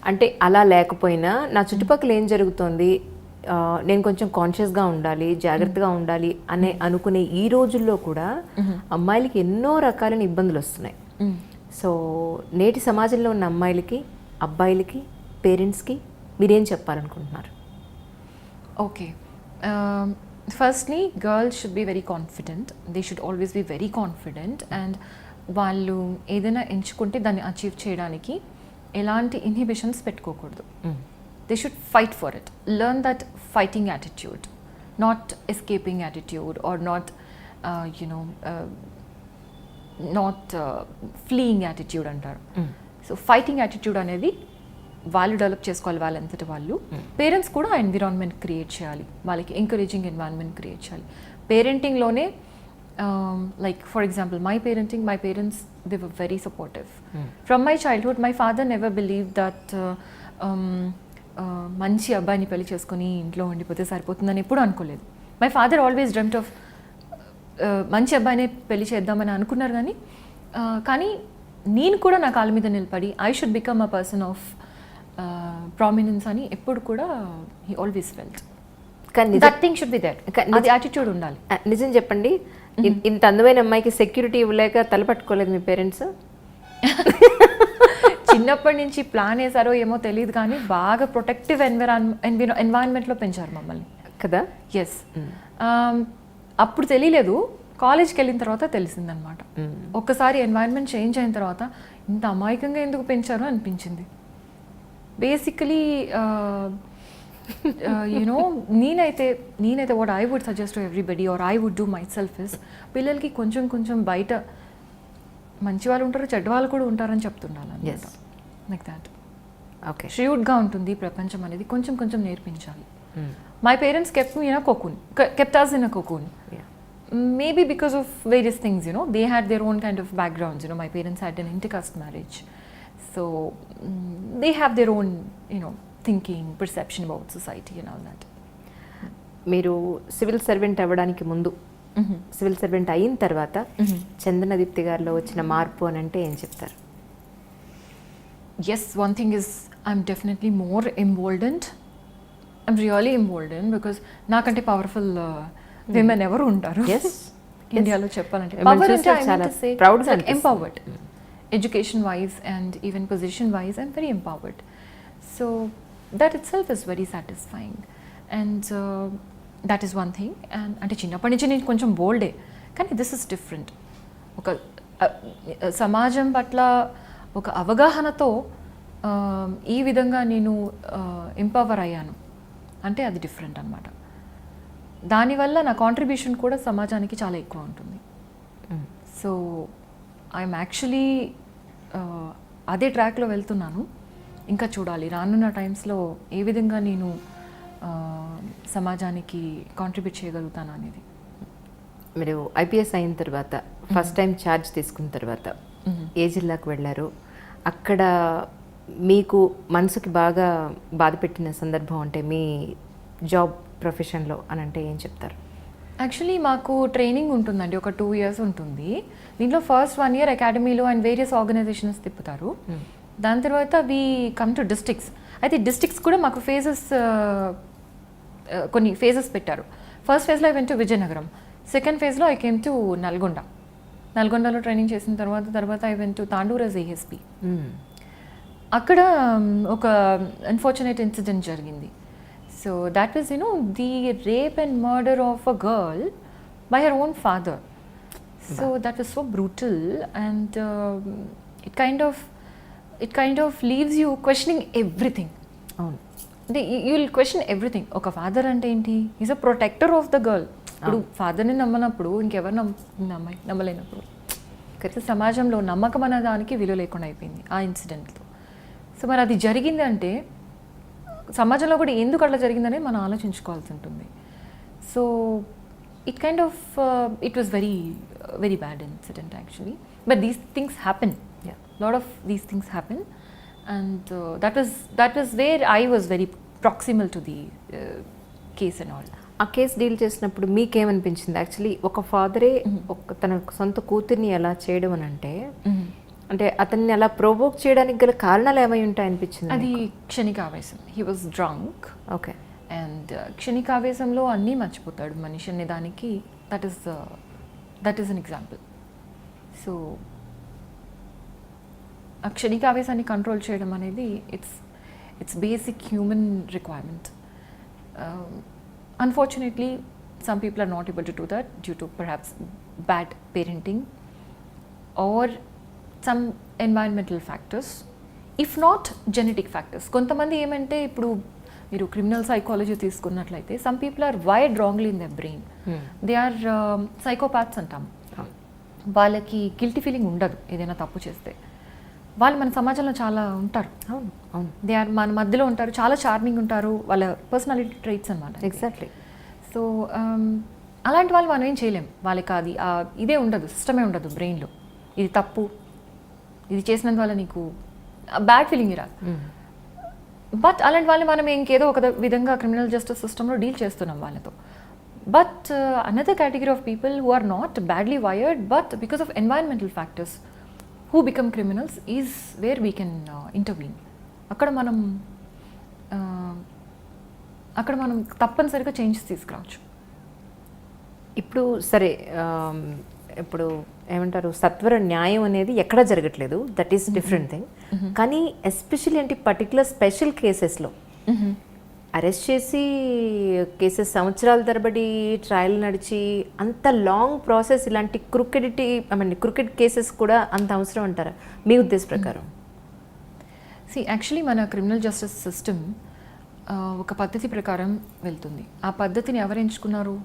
అంటే అలా లేకపోయినా నా చుట్టుపక్కల ఏం జరుగుతోంది, నేను కొంచెం కాన్షియస్గా ఉండాలి, జాగ్రత్తగా ఉండాలి అనే అనుకునే ఈ రోజుల్లో కూడా అమ్మాయిలకి ఎన్నో రకాలైన ఇబ్బందులు వస్తున్నాయి. సో నేటి సమాజంలో ఉన్న అమ్మాయిలకి, అబ్బాయిలకి, పేరెంట్స్కి మీరేం చెప్పాలనుకుంటున్నారు? Okay, firstly girls should be very confident. They should always be very confident. And వాళ్ళు ఏదైనా ఎంచుకుంటే దాన్ని అచీవ్ చేయడానికి ఎలాంటి ఇన్హిబిషన్స్ పెట్టుకోకూడదు. They should fight for it. Learn that fighting attitude. Not escaping attitude or not not fleeing attitude అంటారు. సో ఫైటింగ్ యాటిట్యూడ్ అనేది వాళ్ళు డెవలప్ చేసుకోవాలి వాళ్ళంతటి వాళ్ళు. పేరెంట్స్ కూడా ఎన్విరాన్మెంట్ క్రియేట్ చేయాలి, వాళ్ళకి ఎంకరేజింగ్ ఎన్విరాన్మెంట్ క్రియేట్ చేయాలి. పేరెంటింగ్లోనే like for example my parents they were very supportive from my childhood. My father never believed that మంచి అబ్బాయిని పెళ్లి చేసుకుని ఇంట్లో ఉండిపోతే సరిపోతుందని ఎప్పుడు అనుకోలేదు. My father always dreamed of మంచి అబ్బాయినే పెళ్లి చేద్దామని అనుకున్నారు, కానీ నేను కూడా నా కాళ్ళ మీద నిలబడి I should become a person of prominence అని ఎప్పుడు కూడా హీ ఆల్వేస్ ఫెల్ట్. కానీ that thing should be there, అది యాటిట్యూడ్ ఉండాలి. నిజం చెప్పండి, ఇంత అందమైన అమ్మాయికి సెక్యూరిటీ ఇవ్వలేక తలపట్టుకోలేదు మీ పేరెంట్స్? చిన్నప్పటి నుంచి ప్లాన్ వేసారో ఏమో తెలియదు, కానీ బాగా ప్రొటెక్టివ్ ఎన్వైరన్మెంట్లో పెంచారు మమ్మల్ని కదా. ఎస్, అప్పుడు తెలియలేదు, కాలేజ్కి వెళ్ళిన తర్వాత తెలిసిందనమాట. ఒక్కసారి ఎన్వైరన్మెంట్ చేంజ్ అయిన తర్వాత ఇంత అమాయకంగా ఎందుకు పెంచారు అనిపించింది. బేసికలీ నేనైతే what I would suggest to everybody or I would do myself is, పిల్లలకి కొంచెం బయట మంచి వాళ్ళు ఉంటారు, చెడ్డ వాళ్ళు కూడా ఉంటారని చెప్తుండాలి. Like that. ఓకే, ష్యూడ్గా ఉంటుంది ప్రపంచం అనేది, కొంచెం నేర్పించాలి. My parents kept me in a cocoon, kept us in a cocoon. Maybe because of various things, they had their own kind of backgrounds. My parents had an intercaste marriage, so they have their own thinking, perception about society and all that. మీరు సివిల్ సర్వెంట్ అవ్వడానికి ముందు, సివిల్ సర్వెంట్ అయిన తర్వాత చందన దీప్తి గారిలో వచ్చిన మార్పు అని అంటే ఏం చెప్తారు? Yes, one thing is I'm definitely more emboldened. I'm really emboldened because నాకంటే పవర్ఫుల్ విమెన్ ఎవరు ఉంటారు ఇండియాలో చెప్పాలంటే. పవర్ అంటే I mean to say empowered. Education wise and even position wise I'm very empowered. So that itself is very satisfying and that is one thing. And అంటే చిన్నప్పటి నుంచి నేను కొంచెం బోల్డే, కానీ దిస్ ఇస్ డిఫరెంట్. ఒక సమాజం పట్ల ఒక అవగాహనతో ఈ విధంగా నేను ఎంపవర్ అయ్యాను అంటే అది డిఫరెంట్ అనమాట. దానివల్ల నా కాంట్రిబ్యూషన్ కూడా సమాజానికి చాలా ఎక్కువ ఉంటుంది. సో ఐఎమ్ యాక్చువల్లీ అదే ట్రాక్లో వెళ్తున్నాను. ఇంకా చూడాలి రానున్న టైమ్స్లో ఏ విధంగా నేను సమాజానికి కాంట్రిబ్యూట్ చేయగలుగుతాను అనేది. మీరు ఐపీఎస్ అయిన తర్వాత ఫస్ట్ టైం ఛార్జ్ తీసుకున్న తర్వాత ఏ జిల్లాకు వెళ్ళారు? అక్కడ మీకు మనసుకి బాగా బాధ పెట్టిన సందర్భం అంటే మీ జాబ్ ప్రొఫెషన్లో అని అంటే ఏం చెప్తారు? యాక్చువల్లీ మాకు ట్రైనింగ్ ఉంటుందండి, ఒక 2 years ఉంటుంది. దీంట్లో ఫస్ట్ 1 year అకాడమీలో అండ్ వేరియస్ ఆర్గనైజేషన్స్ తిప్పుతారు. దాని తర్వాత వీ కమ్ టు డిస్ట్రిక్ట్స్. అయితే డిస్ట్రిక్ట్స్ కూడా మాకు కొన్ని ఫేజెస్ పెట్టారు. ఫస్ట్ ఫేజ్లో I went to Vizianagaram, second ఫేజ్లో ఐ కేమ్ టు నల్గొండలో ట్రైనింగ్ చేసిన తర్వాత I went to Tandur as ASP. అక్కడ ఒక అన్ఫార్చునేట్ ఇన్సిడెంట్ జరిగింది. So that was the rape and murder of a girl by her own father. So that was so brutal and it kind of leaves you questioning everything. అంటే యూ విల్ క్వశ్చన్ ఎవ్రీథింగ్. ఒక ఫాదర్ అంటే ఏంటి? Is a protector of the girl. ఇప్పుడు ఫాదర్ని నమ్మనప్పుడు ఇంకెవరు నమ్మలేనప్పుడు సమాజంలో నమ్మకం అనే దానికి విలువ లేకుండా అయిపోయింది ఆ ఇన్సిడెంట్తో. సో మరి అది జరిగిందంటే సమాజంలో కూడా ఎందుకు అట్లా జరిగిందనే మనం ఆలోచించుకోవాల్సి ఉంటుంది. So it was very very bad incident actually, but these things happen, lot of these things happen and that was where I was very proximal to the case and all. ఆ కేసు డీల్ చేసినప్పుడు మీకేమనిపించింది? యాక్చువల్లీ ఒక ఫాదరే తన సొంత కూతుర్ని ఎలా చేయడం అని అంటే అతన్ని అలా ప్రొవోక్ చేయడానికి గల కారణాలు ఏమై ఉంటాయి అనిపించింది? అది క్షణికావేశం. He was drunk. Okay. And క్షణికావేశంలో అన్నీ మర్చిపోతాడు మనిషి అనే దానికి that is an example. So ఆ క్షణికావేశాన్ని కంట్రోల్ చేయడం అనేది it's basic human requirement. Unfortunately, some people are not able to do that due to perhaps bad parenting or some environmental factors, if not genetic factors. కొంతమంది ఏమంటే ఇప్పుడు మీరు క్రిమినల్ సైకాలజీ తీసుకున్నట్లయితే some people are wired wrongly in the brain. They are psychopaths అంటాం. వాళ్ళకి గిల్టీ ఫీలింగ్ ఉండదు ఏదైనా తప్పు చేస్తే. వాళ్ళు మన సమాజంలో చాలా ఉంటారు. అవును అవును. దే ఆర్ మన మధ్యలో ఉంటారు, చాలా చార్మింగ్ ఉంటారు, వాళ్ళ పర్సనాలిటీ ట్రైట్స్ అనమాట. ఎగ్జాక్ట్లీ. సో అలాంటి వాళ్ళు మనం ఏం చేయలేం. వాళ్ళకి అది ఇదే ఉండదు, సిస్టమే ఉండదు బ్రెయిన్లో. ఇది తప్పు, ఇది చేసినందువల్ల నీకు బ్యాడ్ ఫీలింగ్ రాదు. బట్ అలాంటి వాళ్ళు మనం ఇంకేదో ఒక విధంగా క్రిమినల్ జస్టిస్ సిస్టంలో డీల్ చేస్తున్నాం వాళ్ళతో. But another category of people who are not badly wired but because of environmental factors who become criminals is where we can intervene. అక్కడ మనం తప్పనిసరిగా చేంజెస్ తీసుకురావచ్చు. ఇప్పుడు సరే, ఇప్పుడు ఏమంటారు, సత్వర న్యాయం అనేది ఎక్కడా జరగట్లేదు, దట్ ఈస్ డిఫరెంట్ థింగ్. కానీ ఎస్పెషల్లీ అంటే పర్టికులర్ స్పెషల్ కేసెస్లో అరెస్ట్ చేసి కేసెస్ సంవత్సరాల తరబడి ట్రయల్ నడిచి అంత లాంగ్ ప్రాసెస్, ఇలాంటి క్రికెట్ కేసెస్ కూడా అంత అవసరం అంటారా మీ ఉద్దేశ ప్రకారం? యాక్చువల్లీ మన క్రిమినల్ జస్టిస్ సిస్టమ్ ఒక పద్ధతి ప్రకారం వెళ్తుంది. ఆ పద్ధతిని ఎవరు ఎంచుకున్నారు?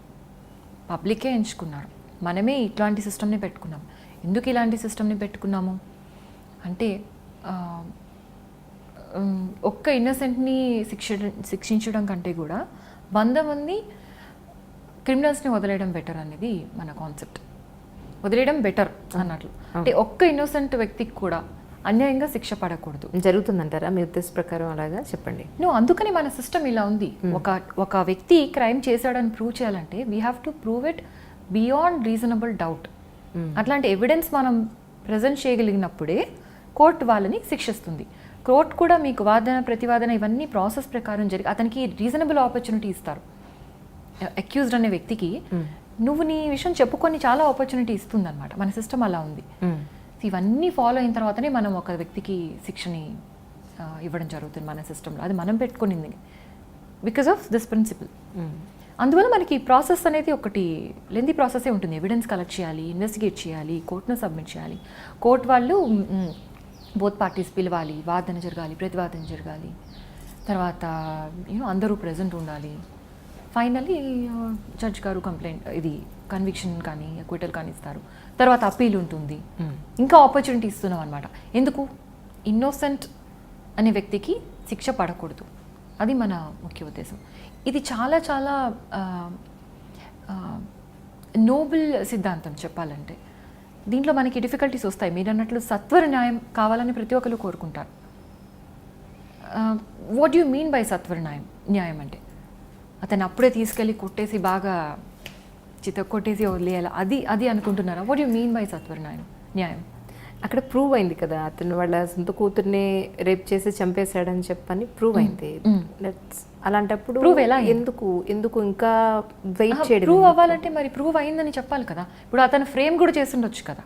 పబ్లికే ఎంచుకున్నారు. మనమే ఇట్లాంటి సిస్టమ్ని పెట్టుకున్నాం. ఎందుకు ఇలాంటి సిస్టమ్ని పెట్టుకున్నాము అంటే ఒక్క ఇన్నసెంట్ని శిక్షించడం కంటే కూడా 100 మంది క్రిమినల్స్ని వదిలేయడం బెటర్ అనేది మన కాన్సెప్ట్. వదిలేయడం బెటర్ అన్నట్లు. అంటే ఒక్క ఇన్నోసెంట్ వ్యక్తికి కూడా అన్యాయంగా శిక్ష పడకూడదు. జరుగుతుందంటారా మీ ఉద్దేశ ప్రకారం? అలాగా చెప్పండి. అందుకని మన సిస్టమ్ ఇలా ఉంది. ఒక వ్యక్తి క్రైమ్ చేశాడని ప్రూవ్ చేయాలంటే we have to prove it beyond reasonable doubt. అట్లాంటి ఎవిడెన్స్ మనం ప్రజెంట్ చేయగలిగినప్పుడే కోర్టు వాళ్ళని శిక్షిస్తుంది. కోర్టు కూడా మీకు వాదన ప్రతివాదన ఇవన్నీ ప్రాసెస్ ప్రకారం జరిగి అతనికి రీజనబుల్ ఆపర్చునిటీ ఇస్తారు. అక్యూజ్డ్ అనే వ్యక్తికి నువ్వు నీ విషయం చెప్పుకొని చాలా ఆపర్చునిటీ ఇస్తుంది అనమాట. మన సిస్టమ్ అలా ఉంది. ఇవన్నీ ఫాలో అయిన తర్వాతనే మనం ఒక వ్యక్తికి శిక్షని ఇవ్వడం జరుగుతుంది మన సిస్టంలో. అది మనం పెట్టుకునింది బికాస్ ఆఫ్ దిస్ ప్రిన్సిపల్. అందువల్ల మనకి ప్రాసెస్ అనేది ఒకటి లెంతీ ప్రాసెసే ఉంటుంది. ఎవిడెన్స్ కలెక్ట్ చేయాలి, ఇన్వెస్టిగేట్ చేయాలి, కోర్టును సబ్మిట్ చేయాలి. కోర్టు వాళ్ళు బోత్ పార్టీస్ పిలవాలి, వాదన జరగాలి, ప్రతివాదన జరగాలి, తర్వాత అందరూ ప్రెజెంట్ ఉండాలి. ఫైనల్లీ జడ్జ్ గారు కంప్లైంట్ ఇది కన్విక్షన్ కానీ అక్విటల్ కానీ ఇస్తారు. తర్వాత అప్పీల్ ఉంటుంది. ఇంకా ఆపర్చునిటీ ఇస్తున్నాం అనమాట. ఎందుకు? ఇన్నోసెంట్ అనే వ్యక్తికి శిక్ష పడకూడదు. అది మన ముఖ్య ఉద్దేశం. ఇది చాలా చాలా నోబుల్ సిద్ధాంతం చెప్పాలంటే. దీంట్లో మనకి డిఫికల్టీస్ వస్తాయి. మీరు అన్నట్లు సత్వర న్యాయం కావాలని ప్రతి ఒక్కరు కోరుకుంటారు. వాట్ యు మీన్ బై సత్వర న్యాయం అంటే అతను అప్పుడే తీసుకెళ్ళి కొట్టేసి బాగా కొట్టేసి వదిలేయాలి, అది అనుకుంటున్నారా? వాట్ యు మీన్ బై సత్వర న్యాయం? అక్కడ ప్రూవ్ అయింది కదా, అతను వాళ్ళ సొంత కూతుర్ని రేప్ చేసి చంపేశాడని చెప్పని ప్రూవ్ అయింది. అలాంటప్పుడు ప్రూవ్ ఎలా? ఎందుకు ఇంకా వెయిట్ చేయడం? ప్రూవ్ అవ్వాలంటే మరి ప్రూవ్ అయిందని చెప్పాలి కదా. ఇప్పుడు అతను ఫ్రేమ్ కూడా చేస్తుండొచ్చు కదా.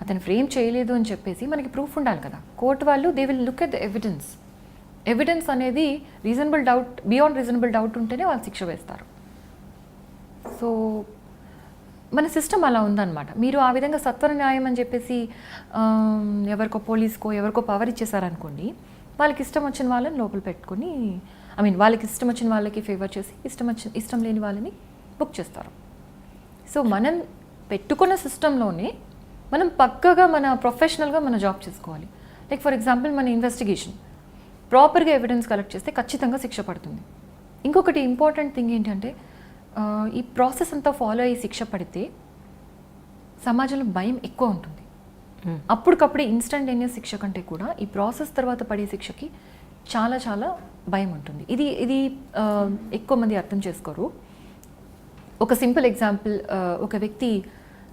అతను ఫ్రేమ్ చేయలేదు అని చెప్పేసి మనకి ప్రూఫ్ ఉండాలి కదా. కోర్టు వాళ్ళు they will look at the evidence అనేది reasonable doubt, beyond reasonable doubt ఉంటేనే వాళ్ళు శిక్ష వేస్తారు. సో మన సిస్టమ్ అలా ఉందన్నమాట. మీరు ఆ విధంగా సత్వర న్యాయం అని చెప్పేసి ఎవరికో పోలీస్కో ఎవరికో పవర్ ఇచ్చేసారనుకోండి, వాళ్ళకి ఇష్టం వచ్చిన వాళ్ళని లోపల పెట్టుకొని వాళ్ళకి ఇష్టం వచ్చిన వాళ్ళకి ఫేవర్ చేసి ఇష్టం లేని వాళ్ళని బుక్ చేస్తారు. సో మనం పెట్టుకున్న సిస్టంలోనే మనం పక్కగా మన ప్రొఫెషనల్గా మన జాబ్ చేసుకోవాలి. లైక్ ఫర్ ఎగ్జాంపుల్ మన ఇన్వెస్టిగేషన్ ప్రాపర్గా ఎవిడెన్స్ కలెక్ట్ చేస్తే ఖచ్చితంగా శిక్ష పడుతుంది. ఇంకొకటి ఇంపార్టెంట్ థింగ్ ఏంటంటే ఈ ప్రాసెస్ అంతా ఫాలో అయ్యి శిక్ష పడితే సమాజంలో భయం ఎక్కువ ఉంటుంది. అప్పటికప్పుడే ఇన్స్టంటేనియస్ శిక్ష కంటే కూడా ఈ ప్రాసెస్ తర్వాత పడే శిక్షకి చాలా చాలా భయం ఉంటుంది. ఇది ఎక్కువ మంది అర్థం చేసుకోరు. ఒక సింపుల్ ఎగ్జాంపుల్, ఒక వ్యక్తి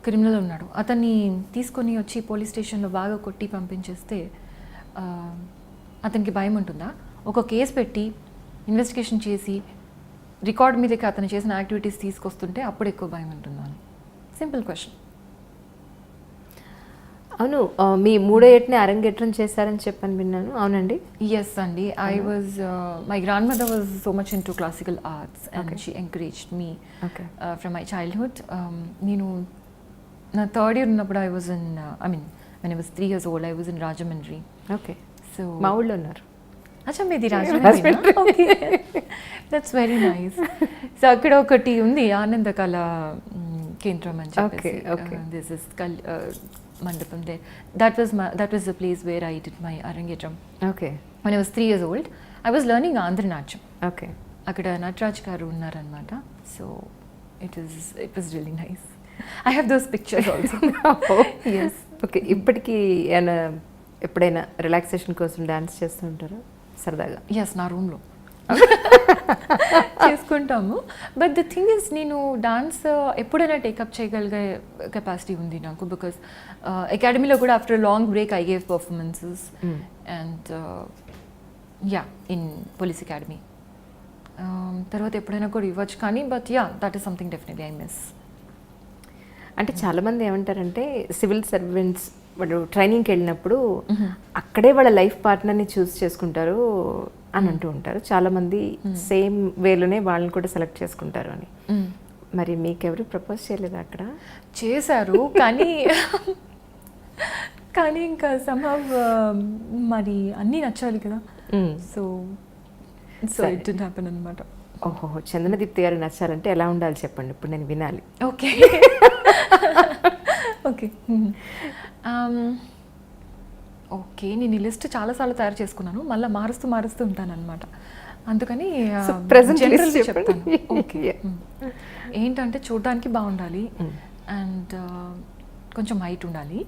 క్రిమినల్ ఉన్నాడు, అతన్ని తీసుకొని వచ్చి పోలీస్ స్టేషన్లో బాగా కొట్టి పంపించేస్తే అతనికి భయం ఉంటుందా? ఒక కేసు పెట్టి ఇన్వెస్టిగేషన్ చేసి రికార్డ్ మీదకి అతను చేసిన యాక్టివిటీస్ తీసుకొస్తుంటే అప్పుడు ఎక్కువ భయం ఉంటుందా అని సింపుల్ క్వశ్చన్. అవును, మీ 3వ ఏటనే అరంగేట్రం చేశారని చెప్పని విన్నాను. అవునండి? ఎస్ అండి. My grand mother was so much in to classical arts and she encouraged me from my childhood. నేను నా 3rd year ఉన్నప్పుడు I was in when I was 3 years old, I was in Rajahmundry. Okay. So మా ఊళ్ళో ఉన్నారు. అచ్చా మీది Rajahmundry. Okay, that's very nice. So అక్కడ ఒకటి ఉంది ఆనందకళ కేంద్రం అని చెప్పేసి. దిస్ ఇస్ మండపం they. That was the place where I did my arangetram. Okay. when I was 3 years old, I was learning Andhra Natyam. Okay. అక్కడ నటరాజ్ గారు ఉన్నారనమాట. So it was really nice. I have those pictures also. Yes. Okay. ఇప్పటికీ ఎప్పుడైనా రిలాక్సేషన్ కోసం డాన్స్ చేస్తూ ఉంటారా సరదాగా? ఎస్, నా రూమ్లో చేసుకుంటాము. బట్ ద థింగ్ ఇస్, నేను డాన్స్ ఎప్పుడైనా టేకప్ చేయగలిగే కెపాసిటీ ఉంది నాకు. బికాస్ అకాడమీలో కూడా after long break I gave performances and yeah in police academy. తర్వాత ఎప్పుడైనా కూడా ఇవ్వచ్చు కానీ, but yeah that is something definitely I miss. అంటే చాలామంది ఏమంటారంటే సివిల్ సర్వెంట్స్ వాళ్ళు ట్రైనింగ్కి వెళ్ళినప్పుడు అక్కడే వాళ్ళ లైఫ్ పార్ట్నర్ని చూస్ చేసుకుంటారు అని అంటూ ఉంటారు. చాలామంది సేమ్ వేలోనే వాళ్ళని కూడా సెలెక్ట్ చేసుకుంటారు అని. మరి మీకెవరు ప్రపోజ్ చేయలేదు అక్కడ? చేశారు కానీ కానీ ఇంకా somehow మరి అన్నీ నచ్చాలి కదా. సో ఇట్ డిడ్ంట్ హ్యాపెన్ అనమాట. ఓహో, చందన దీప్తి గారు నచ్చాలంటే ఎలా ఉండాలి చెప్పండి, ఇప్పుడు నేను వినాలి. Okay okay okay. నేను ఈ లిస్ట్ చాలాసార్లు తయారు చేసుకున్నాను, మళ్ళీ మారుస్తూ ఉంటాను అనమాట. అందుకని జనరల్గా చెప్తాను. ఓకే. ఏంటంటే చూడడానికి బాగుండాలి అండ్ కొంచెం హైట్ ఉండాలి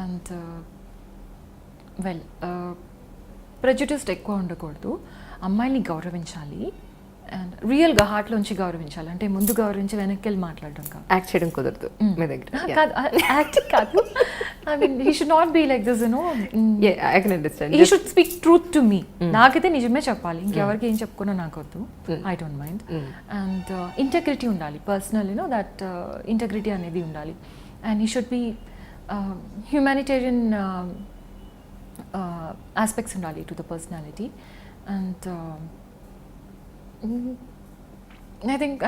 అండ్ వెల్ ప్రెజుడిస్డ్ ఎక్కువ ఉండకూడదు. అమ్మాయిని గౌరవించాలి అండ్ రియల్గా హార్ట్లోంచి గౌరవించాలి. అంటే ముందు గౌరవించి వెనక్కి వెళ్ళి మాట్లాడడం కాదు. యాక్ట్ చేయడం కుదరదు మీ దగ్గర? కాదు, యాక్టింగ్ కాదు. I mean he should not be like this, you know. I can understand. He should speak truth to me. నాకైతే నిజమే చెప్పాలి, ఇంకెవరికి ఏం చెప్పుకున్నా నాకు వద్దు. I don't mind. And integrity ఉండాలి, personal, you know that integrity అనేది ఉండాలి. And he should be humanitarian aspects ఉండాలి to the personality. And I think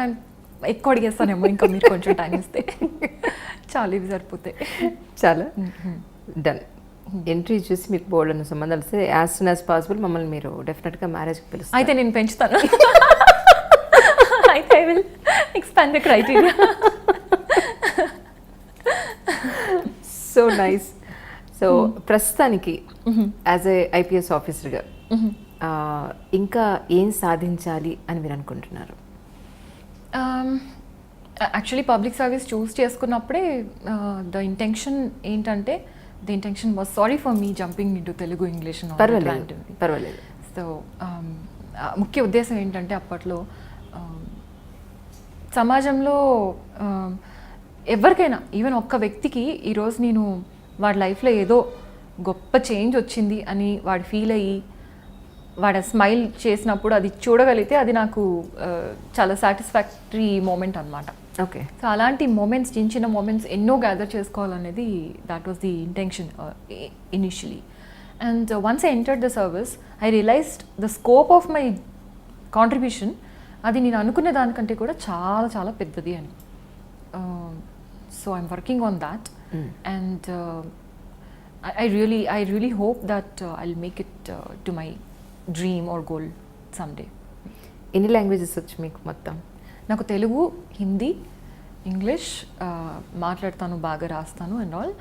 ఎక్కువ అడిగేస్తానేమో, ఇంకా మీరు కొంచెం టైం ఇస్తే చాలా ఇవి సరిపోతాయి. చాలా డన్. ఎంట్రీ చూసి మీకు బోర్డు అన్న సంబంధాలు వస్తే యాజ్ సూన్ యాజ్ పాసిబుల్ మమ్మల్ని మీరు డెఫినెట్గా మ్యారేజ్కి పిలుస్తారు. అయితే నేను పెంచుతాను. అయితే I will expand the criteria. So nice. So ప్రస్తుతానికి యాజ్ ఏ ఐపీఎస్ ఆఫీసర్గా ఇంకా ఏం సాధించాలి అని మీరు అనుకుంటున్నారు? యాక్చువల్లీ పబ్లిక్ సర్వీస్ చూస్ చేసుకున్నప్పుడే ద ఇంటెన్షన్ ఏంటంటే, the intention was, sorry for me jumping into Telugu English. పర్వాలేదు. సో ముఖ్య ఉద్దేశం ఏంటంటే, అప్పట్లో సమాజంలో ఎవరికైనా, ఈవెన్ ఒక్క వ్యక్తికి ఈరోజు నేను వాడి లైఫ్లో ఏదో గొప్ప చేంజ్ వచ్చింది అని వాడు ఫీల్ అయ్యి వాడు స్మైల్ చేసినప్పుడు అది చూడగలిగితే అది నాకు చాలా సాటిస్ఫాక్టరీ మూమెంట్ అనమాట. ఓకే. సో అలాంటి మూమెంట్స్, చిన్న చిన్న మూమెంట్స్ ఎన్నో గ్యాదర్ చేసుకోవాలనేది that was the intention initially. And once I entered the service I realized the scope of my contribution. అది నేను అనుకునే దానికంటే కూడా చాలా చాలా పెద్దది అని. So I'm working on that and I really hope that I'll make it to my dream or goal someday. ఎన్ని లాంగ్వేజెస్ వచ్చు మీకు మొత్తం? నాకు తెలుగు, హిందీ, ఇంగ్లీష్ మాట్లాడతాను, బాగా రాస్తాను and all.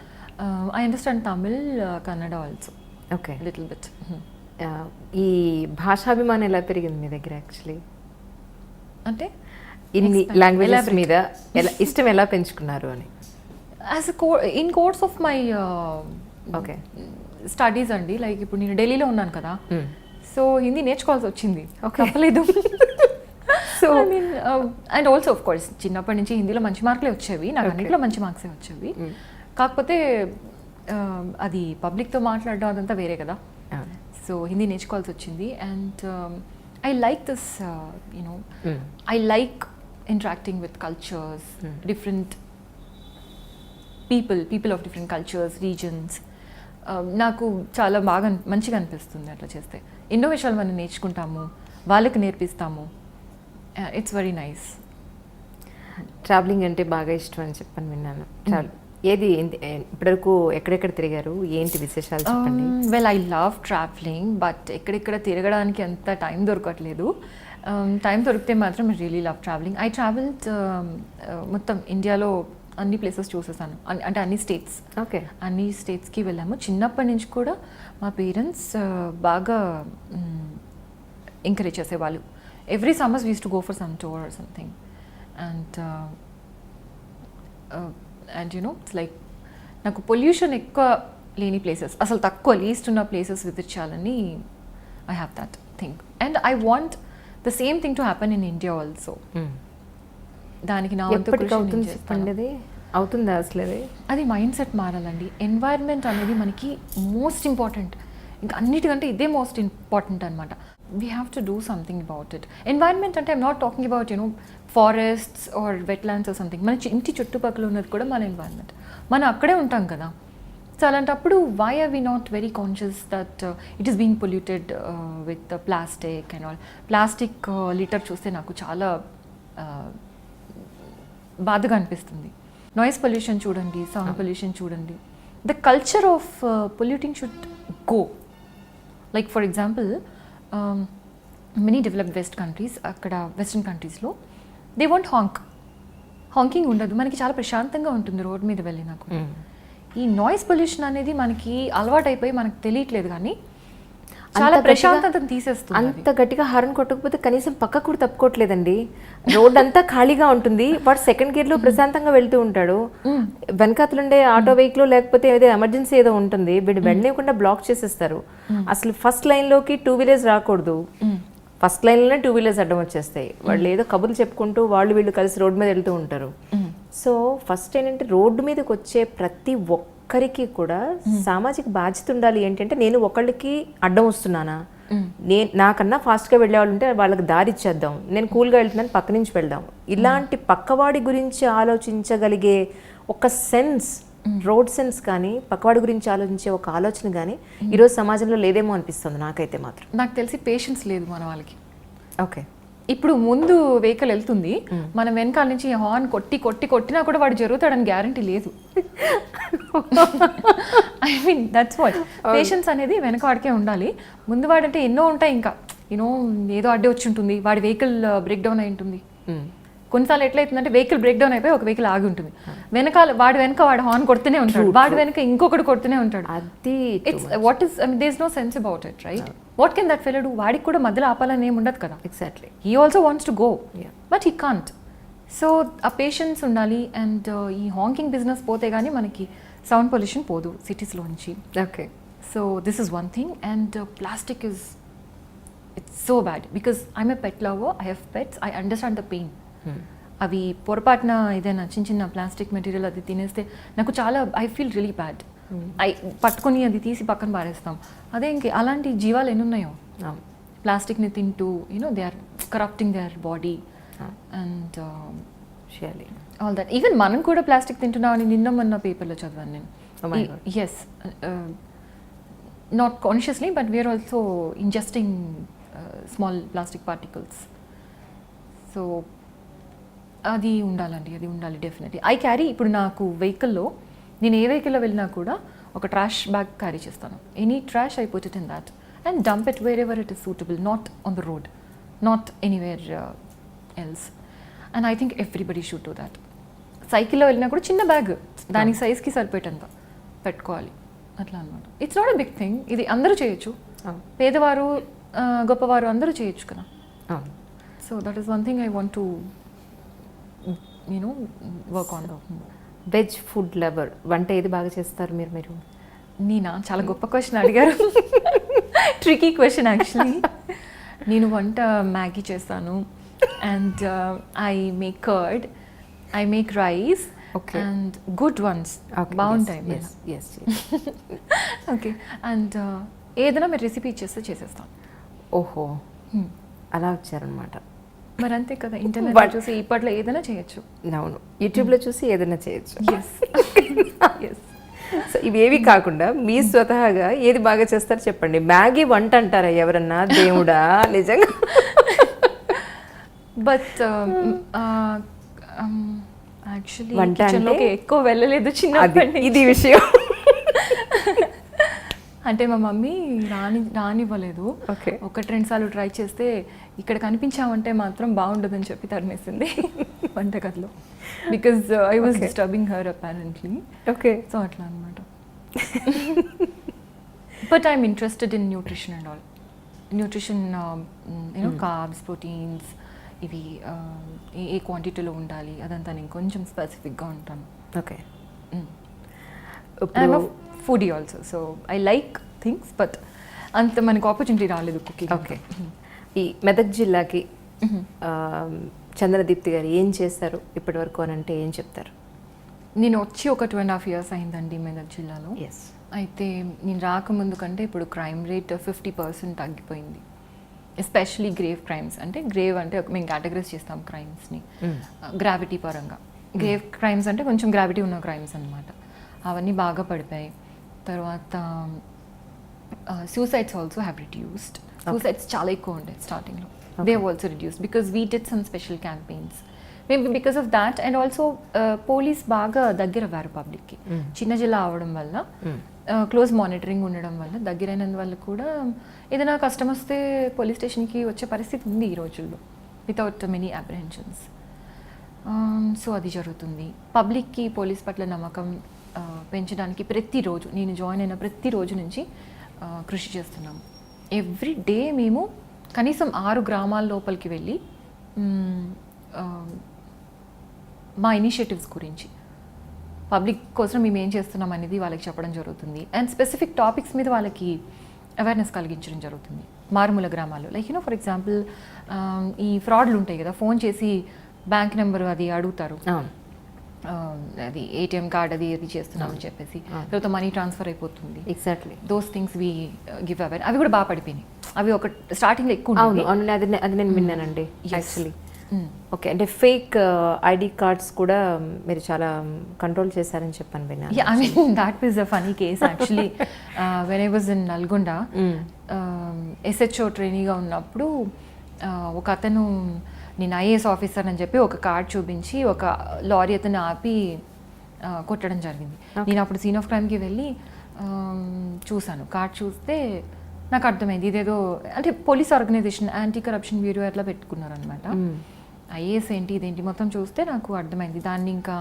I understand Tamil, Kannada also. Okay. Little bit. ఈ భాషాభిమానం ఎలా పెరిగింది మీ దగ్గర యాక్చువల్లీ? అంటే ఇన్ని లాంగ్వేజెస్ మీద ఇష్టం ఎలా పెంచుకున్నారు అని? As in course of my okay studies అండి. లైక్ ఇప్పుడు నేను ఢిల్లీలో ఉన్నాను కదా, సో హిందీ నేర్చుకోవాల్సి వచ్చింది. ఓకే. తప్పలేదు. So I mean and also of course చిన్నప్పటి నుంచి హిందీలో మంచి మార్కులే వచ్చేవి, నాకు అన్నింటిలో మంచి మార్క్సే వచ్చేవి. కాకపోతే అది పబ్లిక్తో మాట్లాడడం అదంతా వేరే కదా. సో హిందీ నేర్చుకోవాల్సి వచ్చింది. And I like this, you know, I like interacting with cultures, different people of different cultures, regions. నాకు చాలా బాగా మంచిగా అనిపిస్తుంది అట్లా చేస్తే. ఎన్నో విషయాలు మనం నేర్చుకుంటాము, వాళ్ళకి నేర్పిస్తాము. It's very nice. ట్రావెలింగ్ అంటే బాగా ఇష్టం అని చెప్పని విన్నాను. ఏది ఇప్పటివరకు ఎక్కడెక్కడ తిరిగారు, ఏంటి విశేషాలు చెప్పండి. Well I love travelling, but ఎక్కడెక్కడ తిరగడానికి అంత టైం దొరకట్లేదు. టైం దొరికితే మాత్రం I really love travelling. I travelled మొత్తం ఇండియాలో అన్ని ప్లేసెస్ చూసేసాను, అంటే అన్ని స్టేట్స్. ఓకే. అన్ని స్టేట్స్కి వెళ్ళాము. చిన్నప్పటి నుంచి కూడా మా పేరెంట్స్ బాగా ఎంకరేజ్ చేసేవాళ్ళు. Every summers we use to go for some tour or something. And you know it's like నాకు పొల్యూషన్ ఎక్కువ లేని ప్లేసెస్, అసలు తక్కువ లీస్ట్ ఉన్న ప్లేసెస్ విజిట్ చేయాలని I have that thing. And I want the same thing to happen in India also. దానికి నా అవుతుందా అసలు? అది మైండ్ సెట్ మారాలండి. ఎన్వైర్న్మెంట్ అనేది మనకి మోస్ట్ ఇంపార్టెంట్, ఇంకా అన్నిటికంటే ఇదే మోస్ట్ ఇంపార్టెంట్ అనమాట. We have to do something about it. Environment అంటే I'm not talking about you know forests or wetlands or something. మన ఇంటి చుట్టుపక్కల ఉన్నది కూడా మన ఎన్వైర్న్మెంట్, మనం అక్కడే ఉంటాం కదా. సో అలాంటప్పుడు why are we not very conscious that it is being polluted with plastic and all. Plastic litter చూస్తే నాకు చాలా బాధగా అనిపిస్తుంది. నాయిస్ పొల్యూషన్ చూడండి, సౌండ్ పొల్యూషన్ చూడండి. The culture of polluting should go. Like for example many developed west countries, అక్కడ వెస్ట్రన్ కంట్రీస్లో దే వాంట్ హాంకింగ్ ఉండదు. మనకి చాలా ప్రశాంతంగా ఉంటుంది రోడ్ మీద వెళ్ళినా కూడా. ఈ నాయిస్ పొల్యూషన్ అనేది మనకి అలవాటు అయిపోయి మనకు తెలియట్లేదు, కానీ చాలా ప్రశాంతతను తీసేస్తుంది. అంత గట్టిగా హారన్ కొట్టకపోతే కనీసం పక్కకు కూడా తప్పుకోవట్లేదండి. రోడ్ అంతా ఖాళీగా ఉంటుంది, వాడు సెకండ్ గేర్ లో ప్రశాంతంగా వెళ్తూ ఉంటాడు. వెనకాతలుండే ఆటో వెహికల్ లేకపోతే ఏదో ఎమర్జెన్సీ ఏదో ఉంటుంది, వీడు వెళ్ళలేకుండా బ్లాక్ చేసేస్తారు. అసలు ఫస్ట్ లైన్ లోకి 2 వీలర్స్ రాకూడదు, ఫస్ట్ లైన్ లోనే 2 వీలర్స్ అడ్డం వచ్చేస్తాయి. వాళ్ళు ఏదో కబుర్లు చెప్పుకుంటూ వాళ్ళు వీళ్ళు కలిసి రోడ్డు మీద వెళ్తూ ఉంటారు. సో ఫస్ట్ ఏంటంటే రోడ్డు మీదకి వచ్చే ప్రతి ఒక్కరికి కూడా సామాజిక బాధ్యత ఉండాలి. ఏంటంటే నేను ఒకళ్ళకి అడ్డం వస్తున్నానా, నాకన్నా ఫాస్ట్గా వెళ్ళే వాళ్ళు ఉంటే వాళ్ళకి దారి ఇచ్చేద్దాం, నేను కూల్గా వెళ్తున్నాను పక్క నుంచి వెళ్దాం. ఇలాంటి పక్కవాడి గురించి ఆలోచించగలిగే ఒక సెన్స్, రోడ్ సెన్స్ కానీ పక్కవాడి గురించి ఆలోచించే ఒక ఆలోచన కానీ ఈరోజు సమాజంలో లేదేమో అనిపిస్తుంది నాకైతే మాత్రం. నాకు తెలిసి పేషెన్స్ లేదు మన వాళ్ళకి. ఓకే. ఇప్పుడు ముందు వెహికల్ వెళ్తుంది, మనం వెనకాల నుంచి హార్న్ కొట్టినా కూడా వాడు జరుగుతాడని గ్యారంటీ లేదు. I mean that's what patience అనేది వెనక వాడికే ఉండాలి. ముందు వాడంటే ఎన్నో ఉంటాయి, ఇంకా యూనో ఏదో అడ్డే వచ్చి ఉంటుంది, వాడి వెహికల్ బ్రేక్ డౌన్ అయి ఉంటుంది. కొన్నిసార్లు ఎట్లయితుందంటే వెహికల్ బ్రేక్ డౌన్ అయిపోయి ఒక వెహికల్ ఆగి ఉంటుంది, వాడి వెనక వాడు హార్న్ కొడుతూనే ఉంటాడు, వాడి వెనక ఇంకొకటి కొడుతూనే ఉంటాడు. అది it's what is I mean there is no sense about it, right? What can that fellow do? వాడికి కూడా మధ్యలో ఆపాలని ఏమి ఉండదు కదా. Exactly. He also wants to go but he can't. So ఆ పేషెన్స్ ఉండాలి. అండ్ ఈ హాంకింగ్ బిజినెస్ పోతే కానీ మనకి సౌండ్ పొల్యూషన్ పోదు సిటీస్లో నుంచి. Okay. So this is one thing. And plastic is it's so bad because I'm a pet lover, I have pets, I understand the pain. అవి పొరపాటున ఏదైనా చిన్న ప్లాస్టిక్ మెటీరియల్ అది తినేస్తే నాకు చాలా ఐ ఫీల్ రియలీ బ్యాడ్. పట్టుకొని అది తీసి పక్కన పారేస్తాం. అదే ఇంకే అలాంటి జీవాలు ఎన్ని ఉన్నాయో ప్లాస్టిక్ని తింటూ you know they are corrupting their body and all that. Even మనం కూడా ప్లాస్టిక్ తింటున్నామని నిన్న మొన్న పేపర్లో చదివాను నేను. Yes, not consciously but we're also ingesting small plastic particles. So అది ఉండాలండి, అది ఉండాలి డెఫినెట్లీ. ఐ క్యారీ, ఇప్పుడు నాకు వెహికల్లో నేను ఏ వెహికల్లో వెళ్ళినా కూడా ఒక ట్రాష్ బ్యాగ్ క్యారీ చేస్తాను. Any trash I put it in that and dump it where ever it is suitable, not on the road, not anywhere else. And I think everybody should do that. సైకిల్లో వెళ్ళినా కూడా చిన్న బ్యాగ్ దానికి సైజ్కి సరిపోయేటంత పెట్టుకోవాలి, అట్లా అనమాట. It's not a big thing. ఇది అందరూ చేయొచ్చు, పేదవారు గొప్పవారు అందరూ చేయొచ్చు కదా. So that is one thing I want to you know work on. Veg food lover, వంట ఏది బాగా చేస్తారు మీరు? నేనా? చాలా గొప్ప క్వశ్చన్ అడిగారు. Tricky question actually. నేను వంట మ్యాగీ చేస్తాను and I make curd, I make rice and good ones, బాగుంటాయి. ఓకే. అండ్ ఏదైనా మీరు రెసిపీ ఇచ్చేస్తే చేసేస్తాను. ఓహో, అలా వచ్చారనమాట. మరి అంతే కదా, ఇంటర్నెట్ చూసి ఇప్పట్లో ఏదైనా చేయొచ్చు. అవును, యూట్యూబ్లో చూసి ఏదైనా చేయొచ్చు. ఎస్. సో ఇవేవి కాకుండా మీ స్వతహాగా ఏది బాగా చేస్తారు చెప్పండి. మ్యాగీ వంట అంటారా ఎవరన్నా? దేవుడా, నిజంగా. బట్ యాక్చువల్లీ వంట కిచెన్లోకి అంటే ఎక్కువ వెళ్ళలేదు చిన్నప్పటి నుంచి. ఇది విషయం. అంటే మా మమ్మీ రానివ్వలేదు. ఓకే. 1-2 సార్లు ట్రై చేస్తే ఇక్కడ కనిపించామంటే మాత్రం బాగుండదని చెప్పి తరిమేసింది వంటగదిలో. Because I was disturbing her apparently. Okay. So అట్లా అనమాట. But I'm interested in nutrition and all. Nutrition you know carbs, proteins ఇవి ఏ క్వాంటిటీలో ఉండాలి అదంతా నేను కొంచెం స్పెసిఫిక్గా ఉంటాను. Okay. I'm foodie also, so I like things, but అంత మనకు ఆపర్చునిటీ రాలేదు కుకింగ్. ఓకే. ఈ మెదక్ జిల్లాకి చందన దీప్తి గారు ఏం చేస్తారు ఇప్పటి వరకు అని అంటే ఏం చెప్తారు? నేను వచ్చి ఒక 2.5 years అయిందండి మెదక్ జిల్లాలో. ఎస్. అయితే నేను రాకముందు కంటే ఇప్పుడు క్రైమ్ రేట్ 50% తగ్గిపోయింది. Especially grave crimes. అంటే గ్రేవ్ అంటే మేము కేటగరైజ్ చేస్తాం క్రైమ్స్ని గ్రావిటీ పరంగా. గ్రేవ్ క్రైమ్స్ అంటే కొంచెం గ్రావిటీ ఉన్న క్రైమ్స్ అనమాట. అవన్నీ బాగా పడిపోయాయి. తర్వాత suicides also have reduced. Suicides చాలా ఎక్కువ ఉండే స్టార్టింగ్లో. They have also reduced because we did some special campaigns. Maybe because of that and also police బాగా దగ్గర అవ్వారు పబ్లిక్కి. చిన్న జిల్లా అవడం వల్ల, క్లోజ్ మానిటరింగ్ ఉండడం వల్ల, దగ్గరైనందువల్ల కూడా ఏదైనా కష్టం వస్తే పోలీస్ స్టేషన్కి వచ్చే పరిస్థితి ఉంది ఈ రోజుల్లో వితౌట్ మెనీ అప్రిహెన్షన్స్. సో అది జరుగుతుంది. పబ్లిక్కి పోలీస్ పట్ల నమ్మకం పెంచడానికి ప్రతిరోజు నేను జాయిన్ అయిన ప్రతిరోజు నుంచి కృషి చేస్తున్నాము. ఎవ్రీ డే మేము కనీసం 6 గ్రామాల లోపలికి వెళ్ళి మా ఇనిషియేటివ్స్ గురించి, పబ్లిక్ కోసం మేము ఏం చేస్తున్నాం అనేది వాళ్ళకి చెప్పడం జరుగుతుంది. అండ్ స్పెసిఫిక్ టాపిక్స్ మీద వాళ్ళకి అవేర్నెస్ కలిగించడం జరుగుతుంది మారుమూల గ్రామాల్లో. లైక్ యూనో ఫర్ ఎగ్జాంపుల్ ఈ ఫ్రాడ్లు ఉంటాయి కదా, ఫోన్ చేసి బ్యాంక్ నెంబర్ అది అడుగుతారు, అది ఏటీఎం కార్డ్ అది చేస్తున్నామని చెప్పేసి, తర్వాత మనీ ట్రాన్స్ఫర్ అయిపోతుంది. Exactly those things we give aware. అవి కూడా బాగా పడిపోయినాయి. అవి ఒక స్టార్టింగ్లో ఎక్కువ. అవును, అది నేను విన్నానండి యాక్చువల్లీ. ఓకే. అంటే ఫేక్ ఐడి కార్డ్స్ కూడా మీరు చాలా కంట్రోల్ చేశారని చెప్పని విన్నాను. I mean that was a funny case actually. When I was in Nalgonda SHO ట్రైనీగా ఉన్నప్పుడు ఒక అతను నేను ఐఏఎస్ ఆఫీసర్ అని చెప్పి ఒక కార్డ్ చూపించి ఒక లారీ అతను ఆపి కొట్టడం జరిగింది. నేను అప్పుడు సీన్ ఆఫ్ క్రైమ్కి వెళ్ళి చూశాను. కార్డ్ చూస్తే నాకు అర్థమైంది ఇదేదో అంటే police organization anti corruption bureau అట్లా పెట్టుకున్నారు అనమాట. ఐఏఎస్ ఏంటి ఇదేంటి మొత్తం చూస్తే నాకు అర్థమైంది. దాన్ని ఇంకా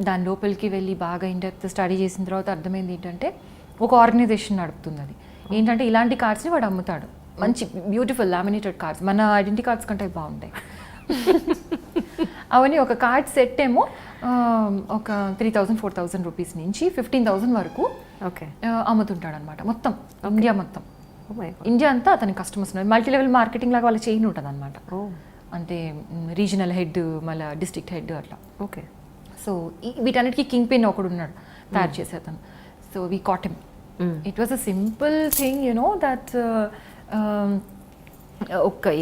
దాని లోపలికి వెళ్ళి బాగా ఇన్డెప్త్ స్టడీ చేసిన తర్వాత అర్థమైంది ఏంటంటే ఒక ఆర్గనైజేషన్ నడుపుతుంది. అది ఏంటంటే ఇలాంటి కార్డ్స్ని వాడు అమ్ముతాడు. మంచి బ్యూటిఫుల్ లామినేటెడ్ కార్డ్స్, మన ఐడెంటిటీ కార్డ్స్ కంటే బాగుంటాయి. అవన్నీ ఒక కార్డ్ సెట్ ఏమో ఒక 3,000-4,000 రూపీస్ నుంచి 15,000 వరకు అమ్ముతుంటాడు అనమాట. మొత్తం ఇండియా మొత్తం, ఇండియా అంతా అతని కస్టమర్స్ ఉన్నారు. మల్టీ లెవెల్ మార్కెటింగ్ లాగా వాళ్ళ చైన్ ఉంటుంది అనమాట. అంటే రీజనల్ హెడ్, మళ్ళీ డిస్ట్రిక్ట్ హెడ్ అట్లా. ఓకే. సో వీటన్నిటికీ కింగ్ పిన్ ఒకడు ఉన్నాడు తయారు చేసే అతను. So we caught him. It was a simple thing you know that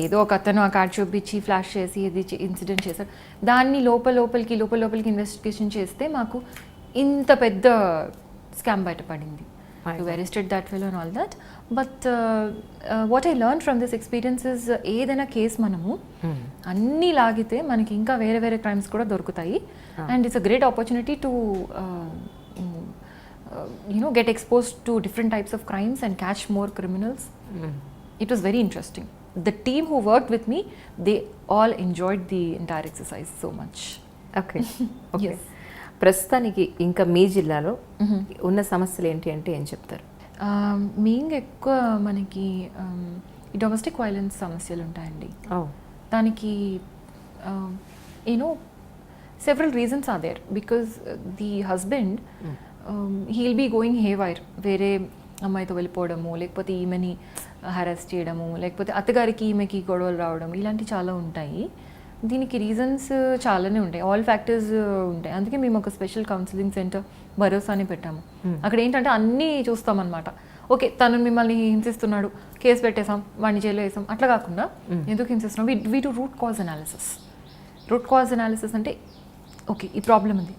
ఏదో ఒక అతను ఆ కార్డ్ చూపించి ఫ్లాష్ చేసి ఇది ఇన్సిడెంట్ చేశారు. దాన్ని లోపలికి ఇన్వెస్టిగేషన్ చేస్తే మాకు ఇంత పెద్ద స్కామ్ బయటపడింది. To arrested that fellow and all that. But what I learn from this experiences, ఏదైనా కేసు మనము అన్నీ లాగితే మనకి ఇంకా వేరే వేరే క్రైమ్స్ కూడా దొరుకుతాయి. And it's a great opportunity to get exposed to different types of crimes and catch more criminals. It was very interesting. The team who worked with me, they all enjoyed the entire exercise so much. Okay. Yes. ప్రస్తుతానికి ఇంకా మీ జిల్లాలో ఉన్న సమస్యలు ఏంటి అంటే ఏం చెప్తారు? మెయిన్గా ఎక్కువ మనకి ఈ డొమెస్టిక్ వైలెన్స్ సమస్యలు ఉంటాయండి. దానికి several reasons are there because the husband he'll be going haywire. వేరే అమ్మాయితో వెళ్ళిపోవడము, లేకపోతే ఈమెని హరాస్ చేయడము, లేకపోతే అత్తగారికి ఈమెకి గొడవలు రావడం, ఇలాంటివి చాలా ఉంటాయి. దీనికి రీజన్స్ చాలానే ఉంటాయి. ఆల్ ఫ్యాక్టర్స్ ఉంటాయి. అందుకే మేము ఒక స్పెషల్ కౌన్సిలింగ్ సెంటర్ భరోసాని పెట్టాము. అక్కడ ఏంటంటే అన్నీ చూస్తామన్నమాట. ఓకే, తను మిమ్మల్ని హింసిస్తున్నాడు, కేసు పెట్టేసాం, వాడిని జైల్లో వేసాం, అట్లా కాకుండా ఎందుకు హింసిస్తున్నాం, we do root cause analysis. Root cause analysis అంటే ఓకే ఈ ప్రాబ్లం ఉంది,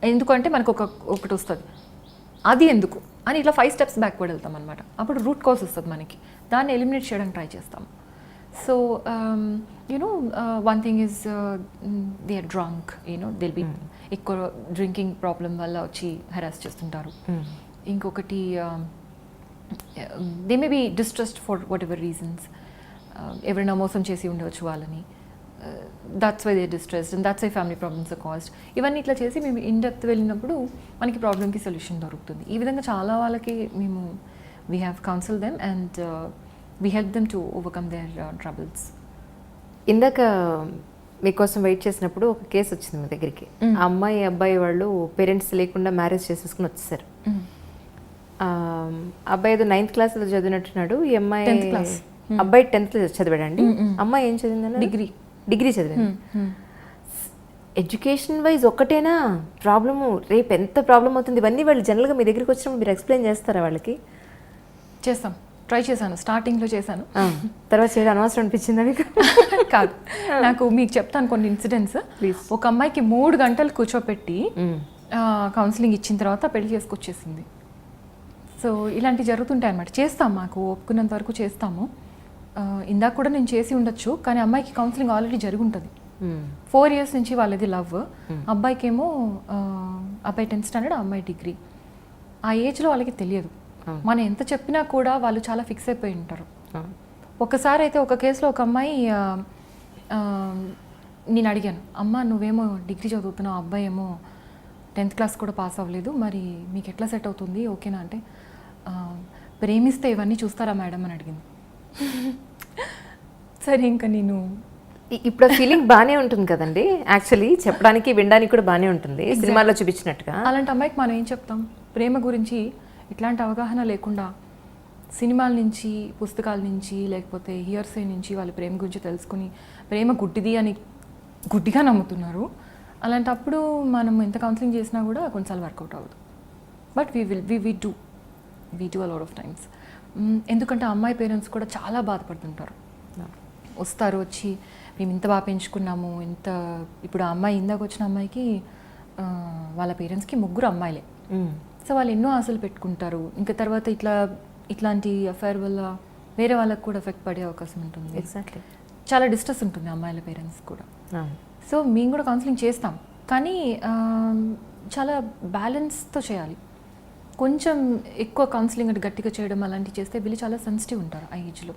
ఎందుకంటే మనకు ఒకటి వస్తుంది, అది ఎందుకు అని ఇట్లా 5 steps బ్యాక్వర్డ్ వెళ్తాం అనమాట. అప్పుడు రూట్ కాజ్ వస్తుంది మనకి, దాన్ని ఎలిమినేట్ చేయడానికి ట్రై చేస్తాం. So one thing is they are drunk they'll be ఎక్కువ డ్రింకింగ్ ప్రాబ్లం వల్ల వచ్చి హెరాస్ చేస్తుంటారు. ఇంకొకటి they may be distressed for whatever reasons, ఎవరైనా మోసం చేసి ఉండవచ్చు వాళ్ళని, that's why they distressed and that's why family problems are caused. ఇవన్నీ ఇట్లా చేసి మేము ఇన్ డెప్త్ వెళ్ళినప్పుడు మనకి ప్రాబ్లమ్కి సొల్యూషన్ దొరుకుతుంది. ఈ విధంగా చాలా వాళ్ళకి మేము we have counsel them and we help them to overcome their troubles. ఇందాక మీకోసం వెయిట్ చేసినప్పుడు ఒక కేసు వచ్చింది మీ దగ్గరికి. ఆ అమ్మాయి అబ్బాయి వాళ్ళు పేరెంట్స్ లేకుండా మ్యారేజ్ చేసేసుకుని వచ్చేసారు. అబ్బాయి ఏదో 9th క్లాస్ ఏదో చదివినట్టున్నాడు. ఈ అమ్మాయి 10th class. అబ్బాయి 10th చదివాడండి. అమ్మాయి ఏం చదివిందన్న? డిగ్రీ చదివింది. ఎడ్యుకేషన్ వైజ్ ఒక్కటేనా ప్రాబ్లము? రేపు ఎంత ప్రాబ్లం అవుతుంది? ఇవన్నీ వాళ్ళు జనరల్గా మీ దగ్గరికి వచ్చినప్పుడు మీరు ఎక్స్ప్లెయిన్ చేస్తారా వాళ్ళకి? చేస్తాం, ట్రై చేశాను, స్టార్టింగ్లో చేశాను. తర్వాత చేయడం అనవసరం అనిపించిందా మీకు? కాదు, నాకు మీకు చెప్తాను కొన్ని ఇన్సిడెంట్స్. ఒక అమ్మాయికి 3 గంటలు కూర్చోపెట్టి కౌన్సిలింగ్ ఇచ్చిన తర్వాత పెళ్లి చేసుకొచ్చేసింది. సో ఇలాంటివి జరుగుతుంటాయి అన్నమాట. చేస్తాం, మాకు ఒప్పుకున్నంత వరకు చేస్తాము. ఇందాక కూడా నేను చేసి ఉండొచ్చు, కానీ అమ్మాయికి కౌన్సిలింగ్ ఆల్రెడీ జరిగి ఉంటుంది. 4 years నుంచి వాళ్ళది లవ్. అబ్బాయికి ఏమో అబ్బాయి 10th standard, అమ్మాయి డిగ్రీ. ఆ ఏజ్లో వాళ్ళకి తెలియదు. మనం ఎంత చెప్పినా కూడా వాళ్ళు చాలా ఫిక్స్ అయిపోయి ఉంటారు. ఒకసారి అయితే ఒక కేసులో ఒక అమ్మాయి, నేను అడిగాను, అమ్మ నువ్వేమో డిగ్రీ చదువుతున్నావు, అబ్బాయి ఏమో 10th class కూడా పాస్ అవ్వలేదు, మరి మీకు ఎట్లా సెట్ అవుతుంది, ఓకేనా అంటే, ప్రేమిస్తే ఇవన్నీ చూస్తారా మేడం అని అడిగింది. సరే ఇంకా నేను ఇప్పుడు ఫీలింగ్ బాగానే ఉంటుంది కదండి, యాక్చువల్లీ చెప్పడానికి వినడానికి కూడా బాగానే ఉంటుంది సినిమాలో చూపించినట్టుగా. అలాంటి అమ్మాయికి మనం ఏం చెప్తాం? ప్రేమ గురించి ఇట్లాంటి అవగాహన లేకుండా సినిమాల నుంచి, పుస్తకాల నుంచి, లేకపోతే హియర్సే నుంచి వాళ్ళు ప్రేమ గురించి తెలుసుకుని ప్రేమ గుడ్డిది అని గుడ్డిగా నమ్ముతున్నారు. అలాంటప్పుడు మనం ఎంత కౌన్సిలింగ్ చేసినా కూడా కొన్నిసార్లు వర్కౌట్ అవ్వదు. But we do a lot of times. ఎందుకంటే అమ్మాయి పేరెంట్స్ కూడా చాలా బాధపడుతుంటారు. వస్తారు, వచ్చి మేము ఇంత బాగా పెంచుకున్నాము, ఇంత. ఇప్పుడు ఆ అమ్మాయి, ఇందాక వచ్చిన అమ్మాయికి వాళ్ళ పేరెంట్స్కి 3 అమ్మాయిలే. సో వాళ్ళు ఎన్నో ఆశలు పెట్టుకుంటారు. ఇంకా తర్వాత ఇట్లాంటి అఫైర్ వల్ల వేరే వాళ్ళకి కూడా ఎఫెక్ట్ పడే అవకాశం ఉంటుంది. ఎగ్జాక్ట్లీ, చాలా డిస్ట్రెస్ ఉంటుంది అమ్మాయిల పేరెంట్స్ కూడా. సో మేము కూడా కౌన్సిలింగ్ చేస్తాం, కానీ చాలా బ్యాలెన్స్తో చేయాలి. కొంచెం ఎక్కువ కౌన్సిలింగ్ అంటే గట్టిగా చేయడం అలాంటివి చేస్తే వీళ్ళు చాలా సెన్సిటివ్ ఉంటారు ఆ ఏజ్లో.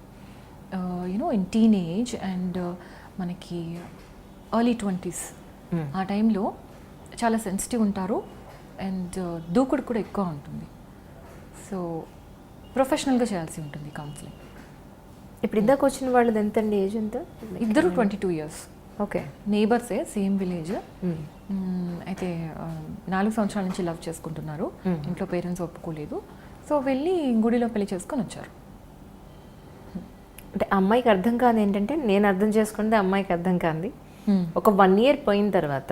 ఇన్ టీనేజ్ అండ్ మనకి ఎర్లీ 20s ఆ టైంలో చాలా సెన్సిటివ్ ఉంటారు అండ్ దూకుడు కూడా ఎక్కువ ఉంటుంది. సో ప్రొఫెషనల్గా చేయాల్సి ఉంటుంది కౌన్సిలింగ్. ఇప్పుడు ఇందాక వచ్చిన వాళ్ళది ఎంతండి ఏజ్? ఎంత? ఇద్దరు 22 years. ఓకే, నేబర్సే, సేమ్ విలేజ్. అయితే 4 సంవత్సరాల నుంచి లవ్ చేసుకుంటున్నారు. ఇంట్లో పేరెంట్స్ ఒప్పుకోలేదు. సో వెళ్ళి గుడిలో పెళ్లి చేసుకొని వచ్చారు. అంటే అమ్మాయికి అర్థం కాదు ఏంటంటే, నేను అర్థం చేసుకుంటే అమ్మాయికి అర్థం కాంది, ఒక 1 year పోయిన తర్వాత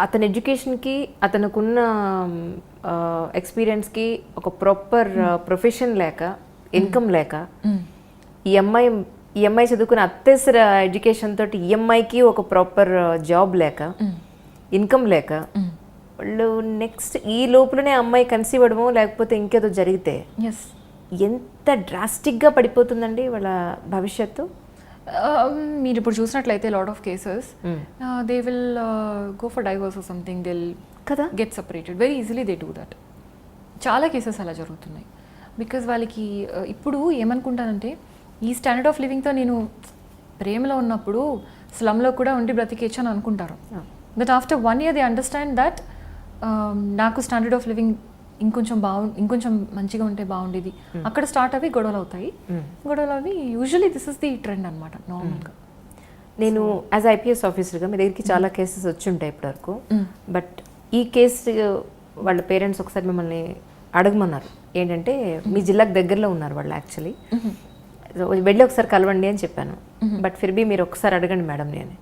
అతని ఎడ్యుకేషన్కి, అతనుకున్న ఎక్స్పీరియన్స్కి ఒక ప్రాపర్ ప్రొఫెషన్ లేక, ఇన్కమ్ లేక, ఈ అమ్మాయి చదువుకున్న అత్యవసర ఎడ్యుకేషన్ తోటి ఈ అమ్మాయికి ఒక ప్రాపర్ జాబ్ లేక, ఇన్కమ్ లేక, వాళ్ళు నెక్స్ట్ ఈ లోపలనే అమ్మాయి కన్సీవ్ అవ్వడమో లేకపోతే ఇంకేదో జరిగితే ఎంత డ్రాస్టిక్గా పడిపోతుందండి వాళ్ళ భవిష్యత్తు. మీరు ఇప్పుడు చూసినట్లయితే lot of cases they will go for divorce or something, they will కదా get separated very easily. They do that. చాలా కేసెస్ అలా జరుగుతున్నాయి. బికాజ్ వాళ్ళకి ఇప్పుడు ఏమనుకుంటానంటే, ఈ స్టాండర్డ్ ఆఫ్ లివింగ్తో నేను ప్రేమలో ఉన్నప్పుడు స్లమ్లో కూడా ఉండి బ్రతికేచ్చు అని అనుకుంటారు. But after 1 year they understand that నాకు స్టాండర్డ్ ఆఫ్ లివింగ్ ఇంకొంచెం మంచిగా ఉంటే బాగుండేది. అక్కడ స్టార్ట్ అవి గొడవలు అవుతాయి. గొడవలు అవి usually this is the trend అనమాట నార్మల్గా. నేను యాజ్ IPS ఆఫీసర్గా మీ దగ్గరికి చాలా కేసెస్ వచ్చి ఉంటాయి ఇప్పటివరకు. బట్ ఈ కేసు వాళ్ళ పేరెంట్స్ ఒకసారి మిమ్మల్ని అడగమన్నారు ఏంటంటే, మీ జిల్లాకు దగ్గరలో ఉన్నారు వాళ్ళు యాక్చువల్లీ, వెళ్ళి ఒకసారి కలవండి అని చెప్పాను. బట్ ఫిర్బీ మీరు ఒకసారి అడగండి మేడం అని.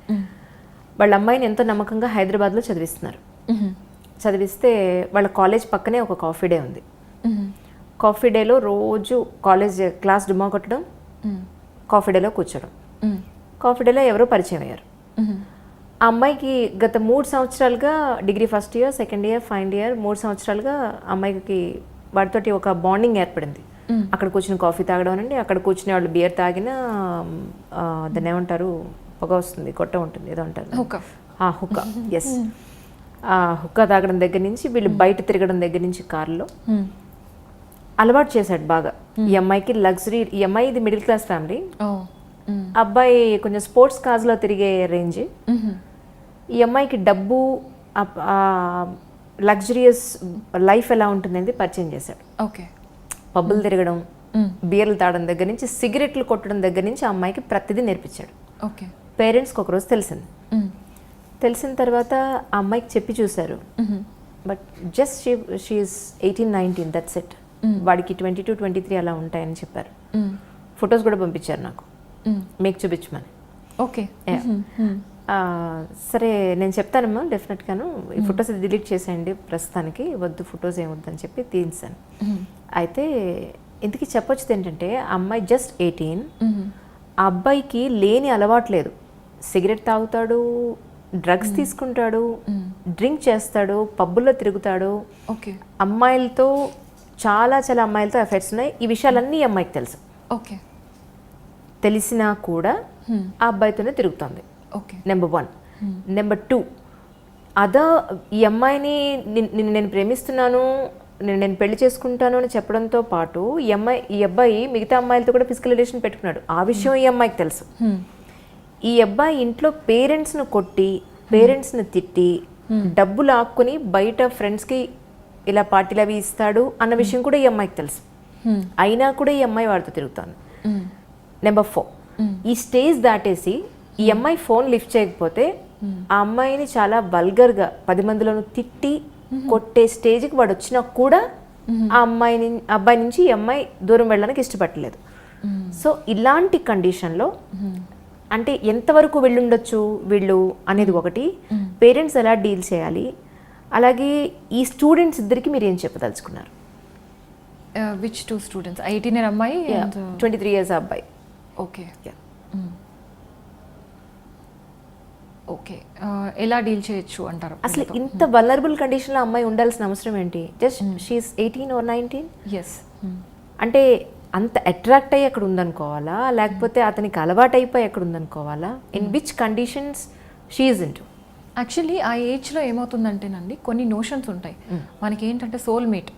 వాళ్ళ అమ్మాయిని ఎంతో నమ్మకంగా హైదరాబాద్లో చదివిస్తున్నారు. చదివిస్తే వాళ్ళ కాలేజ్ పక్కనే ఒక కాఫీ డే ఉంది. కాఫీ డేలో రోజు కాలేజ్ క్లాస్ డుమా కొట్టడం, కాఫీ డేలో కూర్చోడం. కాఫీ డేలో ఎవరో పరిచయం అయ్యారు. ఆ అమ్మాయికి గత 3 సంవత్సరాలుగా degree 1st year, 2nd year, 5th year 3 సంవత్సరాలుగా అమ్మాయికి వాటితోటి ఒక బాండింగ్ ఏర్పడింది. అక్కడ కూర్చుని కాఫీ తాగడం అనండి, అక్కడ కూర్చునే వాళ్ళు బియర్ తాగినా దాన్ని ఏమంటారు, పొగ వస్తుంది, గొట్ట ఉంటుంది, ఏదో అంటారు, హుక్కా. ఎస్, హుక్కా తాగడం దగ్గర నుంచి వీళ్ళు బయట తిరగడం దగ్గర నుంచి కార్లో అలవాటు చేశాడు బాగా. ఈ అమ్మాయికి లగ్జరీ, ఈ అమ్మాయి ఇది మిడిల్ క్లాస్ ఫ్యామిలీ, అబ్బాయి కొంచెం స్పోర్ట్స్ కార్స్లో తిరిగే రేంజ్. ఈ అమ్మాయికి డబ్బు, లగ్జరియస్ లైఫ్ ఎలా ఉంటుంఅనేది పరిచయం చేశాడు. ఓకే, పబ్బులు తిరగడం, బీర్లు తాగడం దగ్గర నుంచి సిగరెట్లు కొట్టడం దగ్గర నుంచి ఆ అమ్మాయికి ప్రతిదీ నేర్పించాడు. ఓకే, పేరెంట్స్కి ఒకరోజు తెలిసింది. తెలిసిన తర్వాత ఆ అమ్మాయికి చెప్పి చూశారు, but just she is 18-19, that's it. వాడికి 22-23 అలా ఉంటాయని చెప్పారు. ఫొటోస్ కూడా పంపించారు నాకు, మీకు చూపించమని. ఓకే, సరే నేను చెప్తానమ్మా డెఫినెట్గాను, ఈ ఫొటోస్ డిలీట్ చేసేయండి ప్రస్తుతానికి, వద్దు ఫొటోస్ ఏమొద్దని చెప్పి తీసాను. అయితే ఇంతకీ చెప్పొచ్చుది ఏంటంటే, ఆ అమ్మాయి జస్ట్ 18, ఆ అబ్బాయికి లేని అలవాటు లేదు. సిగరెట్ తాగుతాడు, డ్రగ్స్ తీసుకుంటాడు, డ్రింక్ చేస్తాడు, పబ్బుల్లో తిరుగుతాడు, అమ్మాయిలతో చాలా చాలా అమ్మాయిలతో అఫైర్స్ ఉన్నాయి. ఈ విషయాలన్నీ ఈ అమ్మాయికి తెలుసు. ఓకే, తెలిసినా కూడా ఆ అబ్బాయితోనే తిరుగుతుంది. నెంబర్ 1. నెంబర్ 2, ఈ అమ్మాయిని నేను ప్రేమిస్తున్నాను, నేను పెళ్లి చేసుకుంటాను అని చెప్పడంతో పాటు ఈ అబ్బాయి మిగతా అమ్మాయిలతో కూడా ఫిజికల్ రిలేషన్ పెట్టుకున్నాడు. ఆ విషయం ఈ అమ్మాయికి తెలుసు. ఈ అబ్బాయి ఇంట్లో పేరెంట్స్ను కొట్టి, పేరెంట్స్ని తిట్టి, డబ్బులు ఆక్కుని బయట ఫ్రెండ్స్కి ఇలా పార్టీలు అవి ఇస్తాడు అన్న విషయం కూడా ఈ అమ్మాయికి తెలుసు. అయినా కూడా ఈ అమ్మాయి వాడితో తిరుగుతాను. నెంబర్ 4, ఈ స్టేజ్ దాటేసి ఈ అమ్మాయి ఫోన్ లిఫ్ట్ చేయకపోతే ఆ అమ్మాయిని చాలా వల్గర్గా 10 మందిలోనూ తిట్టి కొట్టే స్టేజ్కి వాడు వచ్చినా కూడా ఆ అబ్బాయి నుంచి ఈ అమ్మాయి దూరం వెళ్ళడానికి ఇష్టపడలేదు. సో ఇలాంటి కండిషన్లో అంటే ఎంతవరకు వెళ్ళుండొచ్చు వీళ్ళు అనేది ఒకటి, పేరెంట్స్ ఎలా డీల్ చేయాలి, అలాగే ఈ స్టూడెంట్స్ ఇద్దరికి మీరు ఏం చెప్పదలుచుకున్నారు? Which 2 students? 18 అమ్మాయి, 23 years అబ్బాయి. ఓకే, ఓకే, ఎలా డీల్ చేయొచ్చు అంటారు? అసలు ఇంత వల్నరబుల్ కండిషన్లో అమ్మాయి ఉండాల్సిన అవసరం ఏంటి? Just she is 18 or 19. ఎస్, అంటే అంత అట్రాక్ట్ అయ్యి అక్కడ ఉందనుకోవాలా, లేకపోతే అతనికి అలవాటు అయిపోయి అక్కడ ఉందనుకోవాలా? In which conditions she is in to? Actually ఆ ఏజ్లో ఏమవుతుందంటేనండి, కొన్ని నోషన్స్ ఉంటాయి మనకి. ఏంటంటే సోల్మేట్,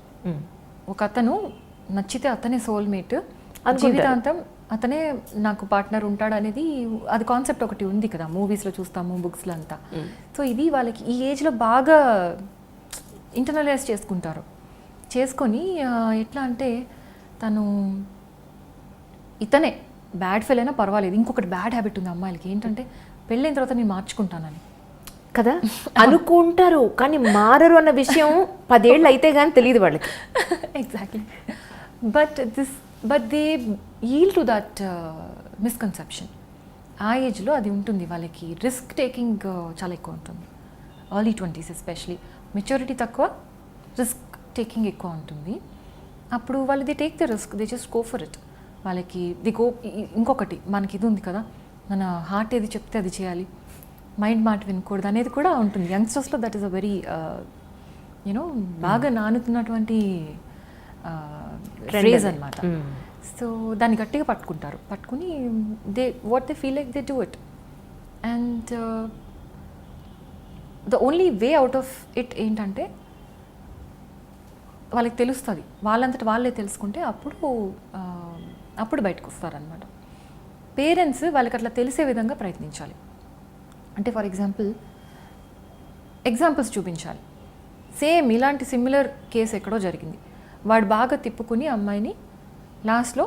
ఒక అతను నచ్చితే అతనే సోల్మేట్, జీవితాంతం అతనే నాకు పార్ట్నర్ ఉంటాడు అనేది, అది కాన్సెప్ట్ ఒకటి ఉంది కదా, మూవీస్లో చూస్తాము, బుక్స్లో అంతా. సో ఇది వాళ్ళకి ఈ ఏజ్లో బాగా ఇంటర్నలైజ్ చేసుకొని ఎట్లా అంటే, తను ఇతనే బ్యాడ్ ఫెయిల్ అయినా పర్వాలేదు. ఇంకొకటి బ్యాడ్ హ్యాబిట్ ఉంది అమ్మాయిలకి, ఏంటంటే పెళ్ళైన తర్వాత నేను మార్చుకుంటానని కదా అనుకుంటారు, కానీ మారరు అన్న విషయం 10 ఏళ్ళు అయితే కానీ తెలియదు వాళ్ళకి. Exactly, but they yield to that misconception. ఆ ఏజ్లో అది ఉంటుంది వాళ్ళకి. రిస్క్ టేకింగ్ చాలా ఎక్కువ ఉంటుంది, ఎర్లీ 20s ఎస్పెషలీ. మెచ్యూరిటీ తక్కువ, రిస్క్ టేకింగ్ ఎక్కువ ఉంటుంది. అప్పుడు వాళ్ళు they take the risk, they just go for it. వాళ్ళకి ఇంకొకటి మనకి ఇది ఉంది కదా, మన హార్ట్ ఏది చెప్తే అది చేయాలి, మైండ్ మాట వినకూడదు అనేది కూడా ఉంటుంది యంగ్స్టర్స్లో. That is a very you know బాగా నానుతున్నటువంటి ఫ్రేజ్ అనమాట. సో దాన్ని గట్టిగా పట్టుకుని what they feel like they do it. And the only way out of it ఏంటంటే, వాళ్ళకి తెలుస్తుంది, వాళ్ళంతట వాళ్ళే తెలుసుకుంటే అప్పుడు బయటకు వస్తారనమాట. పేరెంట్స్ వాళ్ళకి అట్లా తెలిసే విధంగా ప్రయత్నించాలి. అంటే ఫర్ ఎగ్జాంపుల్స్ చూపించాలి. సేమ్ ఇలాంటి సిమిలర్ కేసు ఎక్కడో జరిగింది. వాడు బాగా తిప్పుకుని అమ్మాయిని లాస్ట్లో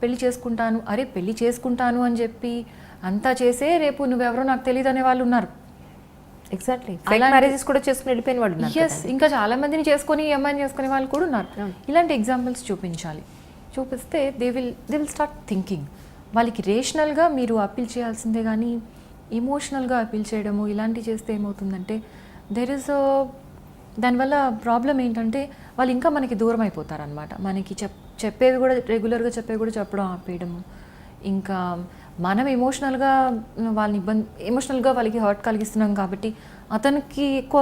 పెళ్లి చేసుకుంటాను అని చెప్పి అంతా చేసే, రేపు నువ్వెవరో నాకు తెలియదు అనే వాళ్ళు ఉన్నారు. ఎగ్జాక్ట్లీ, మ్యారేజెస్ కూడా చేసుకుని వెళ్ళిపోయిన వాళ్ళు ఉన్నారు. ఎస్, ఇంకా చాలా మందిని చేసుకొని అమ్మాయిని చేసుకునే వాళ్ళు కూడా ఉన్నారు. ఇలాంటి ఎగ్జాంపుల్స్ చూపిస్తే దే విల్ స్టార్ట్ థింకింగ్. వాళ్ళకి రేషనల్గా మీరు అప్పీల్ చేయాల్సిందే, కానీ ఎమోషనల్గా అప్పీల్ చేయడము ఇలాంటివి చేస్తే ఏమవుతుందంటే, దానివల్ల ప్రాబ్లం ఏంటంటే, వాళ్ళు ఇంకా మనకి దూరం అయిపోతారనమాట. మనకి చెప్పేవి కూడా రెగ్యులర్గా చెప్పడం ఆపేయడము. ఇంకా మనం ఎమోషనల్గా వాళ్ళకి హర్ట్ కలిగిస్తున్నాం కాబట్టి అతనికి ఎక్కువ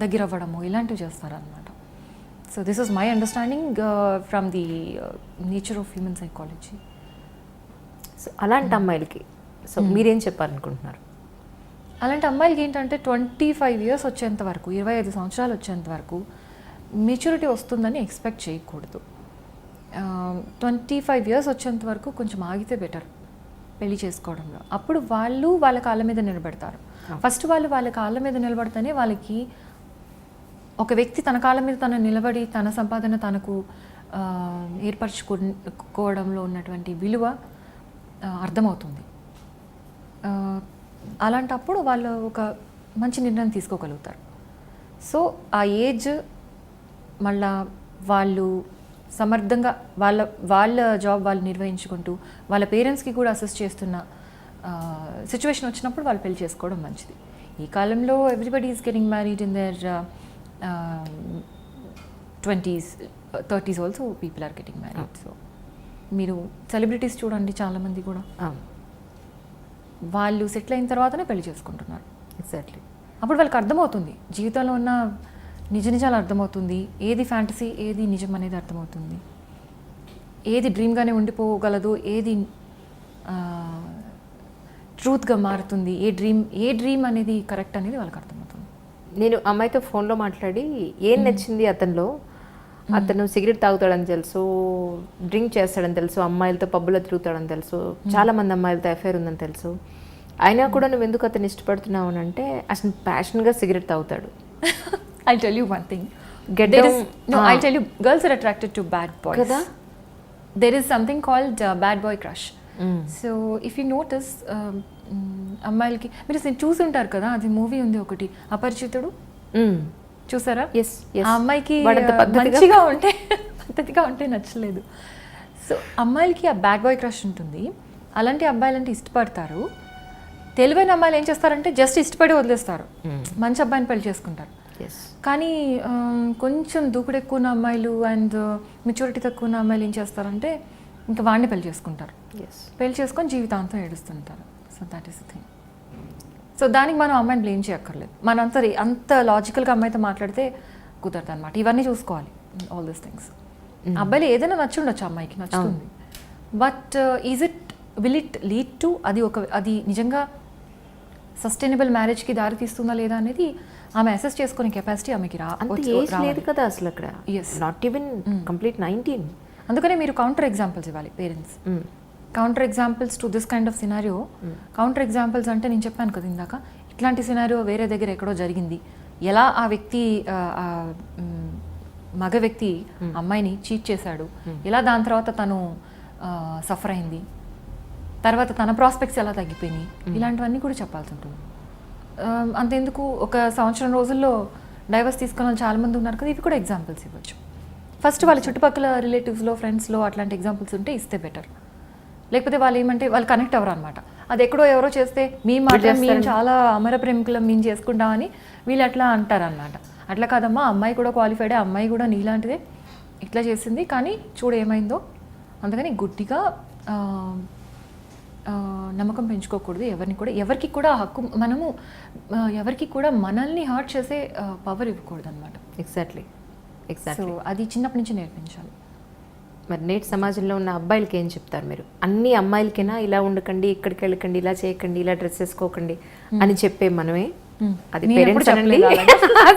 దగ్గర అవ్వడము ఇలాంటివి చేస్తారనమాట. So this is my understanding from the nature of human psychology. So అలాంటి అమ్మాయిలకి సో మీరేం చెప్పాలనుకుంటున్నారు? అలాంటి అమ్మాయిలకి ఏంటంటే 25 years వచ్చేంత వరకు, 25 సంవత్సరాలు వచ్చేంత వరకు మెచ్యూరిటీ వస్తుందని ఎక్స్పెక్ట్ చేయకూడదు. 25 years వచ్చేంత వరకు కొంచెం ఆగితే బెటర్ పెళ్లి చేసుకోవడంలో. అప్పుడు వాళ్ళు వాళ్ళ కాళ్ళ మీద నిలబడతారు. ఫస్ట్ వాళ్ళు వాళ్ళ కాళ్ళ మీద నిలబడితేనే వాళ్ళకి ఒక వ్యక్తి తన కాళ్ళ మీద తను నిలబడి తన సంపాదన తనకు ఏర్పరచుకోవడంలో ఉన్నటువంటి విలువ అర్థమవుతుంది. అలాంటప్పుడు వాళ్ళు ఒక మంచి నిర్ణయం తీసుకోగలుగుతారు. సో ఆ ఏజ్ మళ్ళా వాళ్ళు సమర్థంగా వాళ్ళ జాబ్ వాళ్ళు నిర్వహించుకుంటూ వాళ్ళ పేరెంట్స్కి కూడా అసిస్ట్ చేస్తున్న సిచ్యువేషన్ వచ్చినప్పుడు వాళ్ళు పెళ్లి చేసుకోవడం మంచిది. ఈ కాలంలో everybody is getting married in their 20s, 30s also people are getting married. So మీరు సెలబ్రిటీస్ చూడండి, చాలామంది కూడా వాళ్ళు సెటిల్ అయిన తర్వాతనే పెళ్లి చేసుకుంటున్నారు. ఎగ్జాక్ట్లీ. అప్పుడు వాళ్ళకి అర్థమవుతుంది, జీవితంలో ఉన్న నిజాలు అర్థమవుతుంది, ఏది ఫ్యాంటసీ ఏది నిజం అనేది అర్థమవుతుంది, ఏది డ్రీమ్గానే ఉండిపోగలదు, ఏది ట్రూత్గా మారుతుంది, ఏ డ్రీమ్ అనేది కరెక్ట్ అనేది వాళ్ళకి అర్థమవుతుంది. నేను అమ్మాయితో ఫోన్లో మాట్లాడి ఏం నచ్చింది అతనిలో, అతను సిగరెట్ తాగుతాడని తెలుసు, డ్రింక్ చేస్తాడని తెలుసు, అమ్మాయిలతో పబ్బులో తిరుగుతాడని తెలుసు, చాలా మంది అమ్మాయిలతో అఫైర్ ఉందని తెలుసు, అయినా కూడా నువ్వు ఎందుకు అతను ఇష్టపడుతున్నావు అని అంటే అసలు ప్యాషన్గా సిగరెట్ తాగుతాడు. I'll tell you one thing. I'll tell you, girls are attracted to bad boys. Kada? There is something called bad boy crush. So if you notice, అమ్మాయిలకి మీరు చూసి ఉంటారు కదా, అది మూవీ ఉంది ఒకటి అపరిచితుడు, చూసారా? ఆ అమ్మాయికి పద్ధతిగా ఉంటే నచ్చలేదు. సో అమ్మాయిలకి ఆ బ్యాడ్ బాయ్ క్రష్ ఉంటుంది. అలాంటి అబ్బాయిలంటే ఇష్టపడతారు. తెలివైన అమ్మాయిలు ఏం చేస్తారంటే జస్ట్ ఇష్టపడి వదిలేస్తారు, మంచి అబ్బాయిని పెళ్లి చేసుకుంటారు. కానీ కొంచెం దూకుడు ఎక్కువ ఉన్న అమ్మాయిలు అండ్ మెచ్యూరిటీ తక్కువ ఉన్న అమ్మాయిలు ఏం చేస్తారంటే ఇంకా వాడిని పెళ్లి చేసుకుంటారు. పెళ్లి చేసుకొని జీవితాంతం ఏడుస్తుంటారు. So that is the thing. So దానికి మనం అమ్మాయిని బ్లేమ్ చేయక్కర్లేదు. మనం అంత లాజికల్గా అమ్మాయితో మాట్లాడితే కుదరదు అనమాట. ఇవన్నీ చూసుకోవాలి, ఆల్ దీస్ థింగ్స్. అబ్బాయిలు ఏదైనా నచ్చి ఉండొచ్చు, అమ్మాయికి నచ్చుతుంది. But will it lead to అది నిజంగా సస్టైనబుల్ మ్యారేజ్కి దారి తీస్తుందా లేదా అనేది ఆమె అసెస్ చేసుకునే కెపాసిటీ ఆమెకి లేదు కదా అసలు అక్కడ. Not even complete 19. అందుకనే మీరు కౌంటర్ ఎగ్జాంపుల్స్ ఇవ్వాలి parents. Counter examples to this kind of scenario. Counter examples అంటే నేను చెప్పాను కదా ఇందాక, ఇట్లాంటి సినారియో వేరే దగ్గర ఎక్కడో జరిగింది, ఎలా ఆ వ్యక్తి మగ వ్యక్తి అమ్మాయిని చీట్ చేశాడు, ఎలా దాని తర్వాత తను సఫర్ అయింది, తర్వాత తన ప్రాస్పెక్ట్స్ ఎలా తగ్గిపోయినాయి, ఇలాంటివన్నీ కూడా చెప్పాల్సి ఉంటుంది. అంతెందుకు ఒక సంవత్సరం రోజుల్లో డైవర్స్ తీసుకున్న వాళ్ళు చాలామంది ఉన్నారు కదా, ఇవి కూడా ఎగ్జాంపుల్స్ ఇవ్వచ్చు. ఫస్ట్ వాళ్ళ చుట్టుపక్కల రిలేటివ్స్లో ఫ్రెండ్స్లో అట్లాంటి ఎగ్జాంపుల్స్ ఉంటే ఇస్తే బెటర్. లేకపోతే వాళ్ళు ఏమంటే వాళ్ళు కనెక్ట్ అవ్వరు అనమాట. అది ఎక్కడో ఎవరో చేస్తే మేము చాలా అమర ప్రేమికులం మేము చేసుకుంటామని వీళ్ళు అట్లా అంటారనమాట. అట్లా కాదమ్మా, అమ్మాయి కూడా క్వాలిఫైడే, అమ్మాయి కూడా నీలాంటిదే ఇట్లా చేసింది, కానీ చూడు ఏమైందో. అందుకని గుడ్డిగా నమ్మకం పెంచుకోకూడదు ఎవరికి కూడా హక్కు, మనము ఎవరికి కూడా మనల్ని హర్ట్ చేసే పవర్ ఇవ్వకూడదు అనమాట. ఎగ్జాక్ట్లీ. సో అది చిన్నప్పటి నుంచి నేర్పించాలి. మరి నేటి సమాజంలో ఉన్న అబ్బాయిలకి ఏం చెప్తారు మీరు? అన్ని అమ్మాయిలకైనా ఇలా ఉండకండి, ఇక్కడికి వెళ్ళకండి, ఇలా చేయకండి, ఇలా డ్రెస్ వేసుకోకండి అని చెప్పే మనమే, అది పేరెంట్స్ అనండి.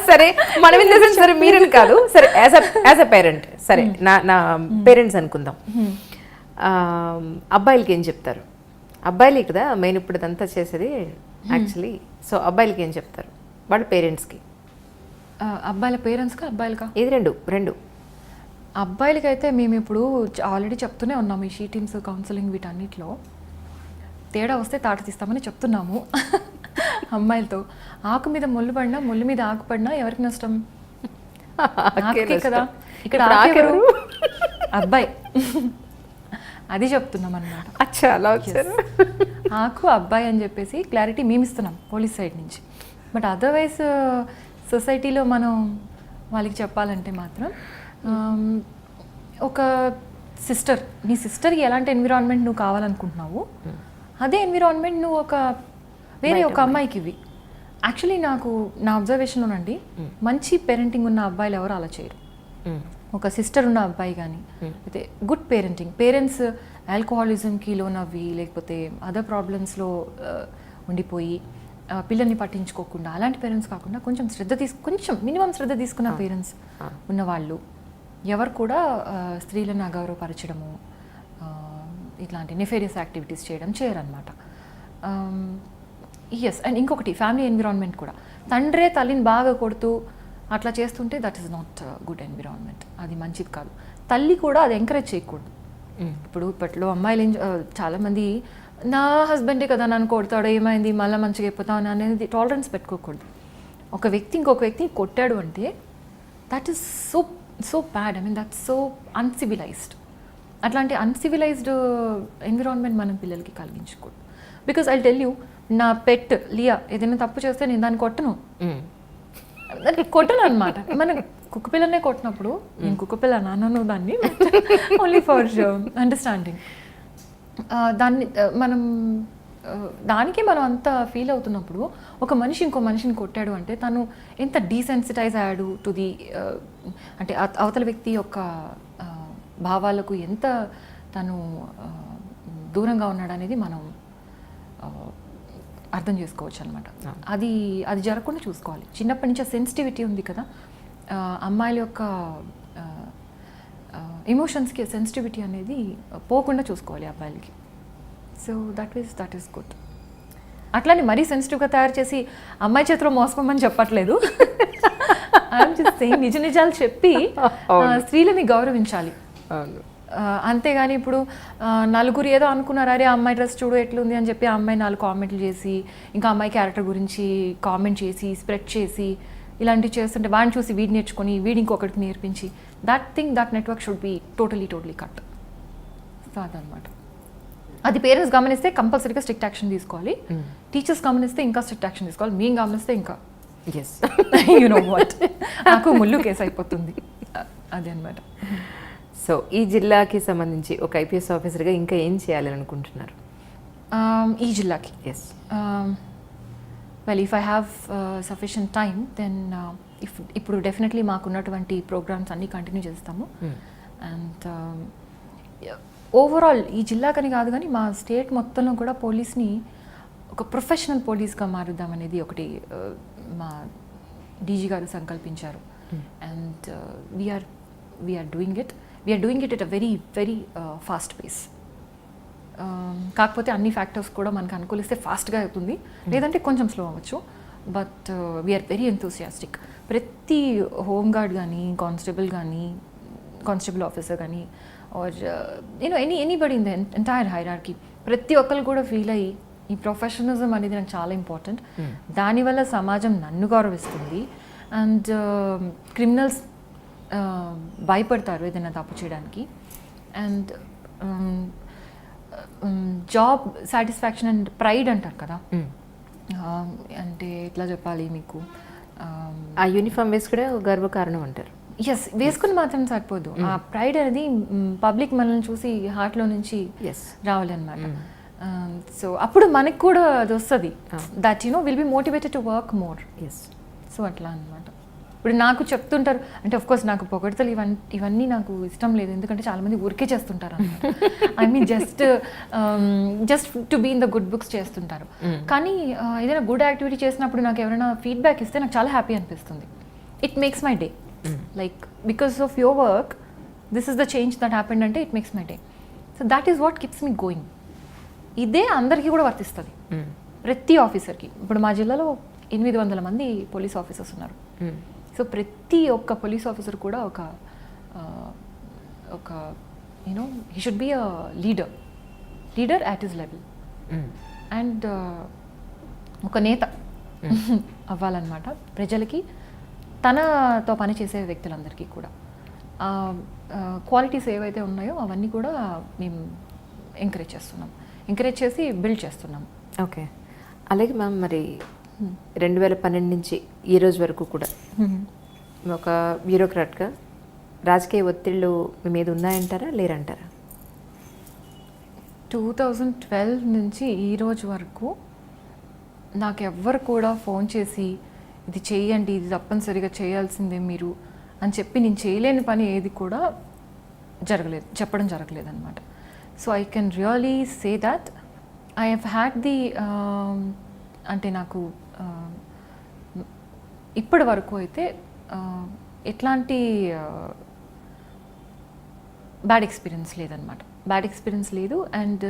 సరే మనం సరే మీరని కాదు, సరే యాజ్ అ పేరెంట్, సరే నా పేరెంట్స్ అనుకుందాం. అబ్బాయిలకి ఏం చెప్తారు? అబ్బాయిలే కదా మెయిన్ ఇప్పుడు ఇదంతా చేసేది యాక్చువల్లీ. సో అబ్బాయిలకి ఏం చెప్తారు వాళ్ళ పేరెంట్స్కి? అబ్బాయిల పేరెంట్స్కా అబ్బాయిలకా? ఇది రెండు. అబ్బాయిలకైతే మేము ఇప్పుడు ఆల్రెడీ చెప్తూనే ఉన్నాము, ఈ షీ టీమ్స్ కౌన్సిలింగ్ వీటన్నిటిలో తేడా వస్తే తాట తీస్తామని చెప్తున్నాము. అమ్మాయిలతో ఆకు మీద ముళ్ళు పడినా, ముళ్ళు మీద ఆకు పడినా ఎవరికి నష్టం? ఆకే కదా. ఇక్కడ ఆకెవరు? అబ్బాయి. అది చెప్తున్నాం అన్నమాట. అలా వచ్చారు. ఆకు అబ్బాయి అని చెప్పేసి క్లారిటీ మేము ఇస్తున్నాం పోలీస్ సైడ్ నుంచి. బట్ అదర్వైజ్ సొసైటీలో మనం వాళ్ళకి చెప్పాలంటే మాత్రం ఒక నీ సిస్టర్కి ఎలాంటి ఎన్విరాన్మెంట్ నువ్వు కావాలనుకుంటున్నావు, అదే ఎన్విరాన్మెంట్ నువ్వు వేరే ఒక అమ్మాయికి ఇవి. యాక్చువల్లీ నాకు నా అబ్జర్వేషన్లోనండి, మంచి పేరెంటింగ్ ఉన్న అబ్బాయిలు ఎవరు అలా చేయరు. ఒక సిస్టర్ ఉన్న అబ్బాయి కానీ అయితే గుడ్ పేరెంటింగ్, పేరెంట్స్ ఆల్కహాలిజంకి లోనవ్వి లేకపోతే అదర్ ప్రాబ్లమ్స్లో ఉండిపోయి పిల్లల్ని పట్టించుకోకుండా అలాంటి పేరెంట్స్ కాకుండా కొంచెం కొంచెం మినిమం శ్రద్ధ తీసుకున్న పేరెంట్స్ ఉన్నవాళ్ళు ఎవరు కూడా స్త్రీలను అగౌరవపరచడము ఇట్లాంటి నెఫేరియస్ యాక్టివిటీస్ చేయరనమాట. ఎస్, అండ్ ఇంకొకటి ఫ్యామిలీ ఎన్విరాన్మెంట్ కూడా. తండ్రే తల్లిని బాగా కొడుతూ అట్లా చేస్తుంటే that is not good environment, అది మంచిది కాదు. తల్లి కూడా అది ఎంకరేజ్ చేయకూడదు. ఇప్పుడు ఇప్పట్లో అమ్మాయిలు చాలామంది నా హస్బెండే కదా నన్ను కొడతాడు, ఏమైంది మళ్ళీ మంచిగా అయిపోతాను అనేది టాలరెన్స్ పెట్టుకోకూడదు. ఒక వ్యక్తి ఇంకొక వ్యక్తిని కొట్టాడు అంటే that is so bad. I mean that's so uncivilised. అట్లాంటి అన్సివిలైజ్డ్ ఎన్విరాన్మెంట్ మనం పిల్లలకి కలిగించకూడదు. బికాజ్ ఐ టెల్ యూ, నా పెట్ లియా ఏదైనా తప్పు చేస్తే నేను దాన్ని కొట్టను అనమాట. మన కుక్కపిల్లనే కొట్టినప్పుడు నేను కుక్కపిల్ల నాన్నను దాన్ని ఓన్లీ ఫర్ అండర్స్టాండింగ్ దాన్ని దానికి మనం అంత ఫీల్ అవుతున్నప్పుడు ఒక మనిషి ఇంకో మనిషిని కొట్టాడు అంటే తను ఎంత డీసెన్సిటైజ్ అయ్యాడు టు ది అంటే అవతల వ్యక్తి యొక్క భావాలకు ఎంత తను దూరంగా ఉన్నాడు అనేది మనం అర్థం చేసుకోవచ్చు అనమాట. అది జరగకుండా చూసుకోవాలి. చిన్నప్పటి నుంచి సెన్సిటివిటీ ఉంది కదా, అమ్మాయిల యొక్క ఎమోషన్స్కి సెన్సిటివిటీ అనేది పోకుండా చూసుకోవాలి అబ్బాయిలకి. So that is good. అట్లానే మరీ సెన్సిటివ్గా తయారు చేసి అమ్మాయి చేతిలో మోసపోమని చెప్పట్లేదు. ఐఎమ్ జస్ట్ సేయింగ్ నిజ నిజాలు చెప్పి స్త్రీలని గౌరవించాలి. అంతేగాని ఇప్పుడు నలుగురు ఏదో అనుకున్నారు, అరే అమ్మాయి డ్రెస్ చూడు ఎట్లుంది అని చెప్పి ఆ అమ్మాయి 4 కామెంట్లు చేసి ఇంకా అమ్మాయి క్యారెక్టర్ గురించి కామెంట్ చేసి స్ప్రెడ్ చేసి ఇలాంటివి చేస్తుంటే వాడిని చూసి వీడి నేర్చుకొని వీడి ఇంకొకరికి నేర్పించి that network should be totally cut. So అదనమాట. అది పేరెంట్స్ గమనిస్తే కంపల్సరీగా స్ట్రిక్ట్ యాక్షన్ తీసుకోవాలి. టీచర్స్ గమనిస్తే ఇంకా స్ట్రిక్ట్ యాక్షన్ తీసుకోవాలి. మేము గమనిస్తే ఇంకా యు నో వాట్ నాకు ముళ్ళు కేసు అయిపోతుంది. అదే అనమాట. సో ఈ జిల్లాకి సంబంధించి ఒక ఐపీఎస్ ఆఫీసర్గా ఇంకా ఏం చేయాలని అనుకుంటున్నారు? ఈ జిల్లాకి well if I have sufficient time then ఇప్పుడు డెఫినెట్లీ మాకున్నటువంటి ప్రోగ్రామ్స్ అన్నీ కంటిన్యూ చేస్తాము. అండ్ ఓవరాల్ ఈ జిల్లాకని కాదు కానీ మా స్టేట్ మొత్తంలో కూడా పోలీస్ని ఒక ప్రొఫెషనల్ పోలీస్గా మారుద్దామనేది ఒకటి మా డీజీ గారు సంకల్పించారు. And we are doing it at a very fast pace. కాకపోతే అన్ని ఫ్యాక్టర్స్ కూడా మనకు అనుకూలిస్తే ఫాస్ట్గా అవుతుంది, లేదంటే కొంచెం స్లో అవ్వచ్చు. But we are very enthusiastic. ప్రతి హోంగార్డ్ కానీ కానిస్టేబుల్ ఆఫీసర్ కానీ or anybody in the entire hierarchy ప్రతి ఒక్కరు కూడా ఫీల్ అయ్యి ఈ ప్రొఫెషనలిజం అనేది నాకు చాలా ఇంపార్టెంట్. దానివల్ల సమాజం నన్ను గౌరవిస్తుంది. అండ్ క్రిమినల్స్ భయపడతారు ఏదైనా తప్పు చేయడానికి. And job satisfaction and pride అంటారు కదా, అంటే ఎట్లా చెప్పాలి మీకు, ఆ యూనిఫామ్ వేసుకునే గర్వకారణం అంటారు. ఎస్, వేసుకుని మాత్రం సరిపోదు. ఆ ప్రైడ్ అనేది పబ్లిక్ మనల్ని చూసి హార్ట్లో నుంచి రావాలన్నమాట. సో అప్పుడు మనకు కూడా అది వస్తుంది, that will be motivated to work more. So అట్లా అనమాట. ఇప్పుడు నాకు చెప్తుంటారు, అంటే ఆఫ్కోర్స్ నాకు పొగడతలు ఇవన్నీ నాకు ఇష్టం లేదు, ఎందుకంటే చాలామంది ఊరికే చేస్తుంటారు అనమాట. I mean just to be in the good books చేస్తుంటారు. కానీ ఏదైనా గుడ్ యాక్టివిటీ చేసినప్పుడు నాకు ఎవరైనా ఫీడ్బ్యాక్ ఇస్తే నాకు చాలా హ్యాపీ అనిపిస్తుంది. It makes my day. Like because of your work this is the change that happened అంటే it makes my day. So that is what keeps me going. ఇదే అందరికీ కూడా వర్తిస్తుంది, ప్రతి ఆఫీసర్కి. ఇప్పుడు మా జిల్లాలో 800 మంది పోలీస్ ఆఫీసర్స్ ఉన్నారు. సో ప్రతి ఒక్క పోలీస్ ఆఫీసర్ కూడా ఒక he should be a leader at his level. And ఒక నేత అవ్వాలన్నమాట ప్రజలకి, తనతో పనిచేసే వ్యక్తులందరికీ కూడా. క్వాలిటీస్ ఏవైతే ఉన్నాయో అవన్నీ కూడా మేము ఎంకరేజ్ చేసి బిల్డ్ చేస్తున్నాం. ఓకే. అలాగే మ్యామ్, మరి 2012 నుంచి ఈ రోజు వరకు కూడా ఒక బ్యూరోక్రాట్గా రాజకీయ ఒత్తిళ్ళు మీ మీద ఉన్నాయంటారా లేరంటారా? 2012 నుంచి ఈ రోజు వరకు నాకు ఎవ్వరు కూడా ఫోన్ చేసి ఇది చేయండి, ఇది తప్పనిసరిగా చేయాల్సిందే మీరు అని చెప్పి నేను చేయలేని పని ఏది కూడా చెప్పడం జరగలేదు అనమాట. So I can really say that I have had the అంటే నాకు ఇప్పటి వరకు అయితే ఎట్లాంటి బ్యాడ్ ఎక్స్పీరియన్స్ లేదనమాట. బ్యాడ్ ఎక్స్పీరియన్స్ లేదు. అండ్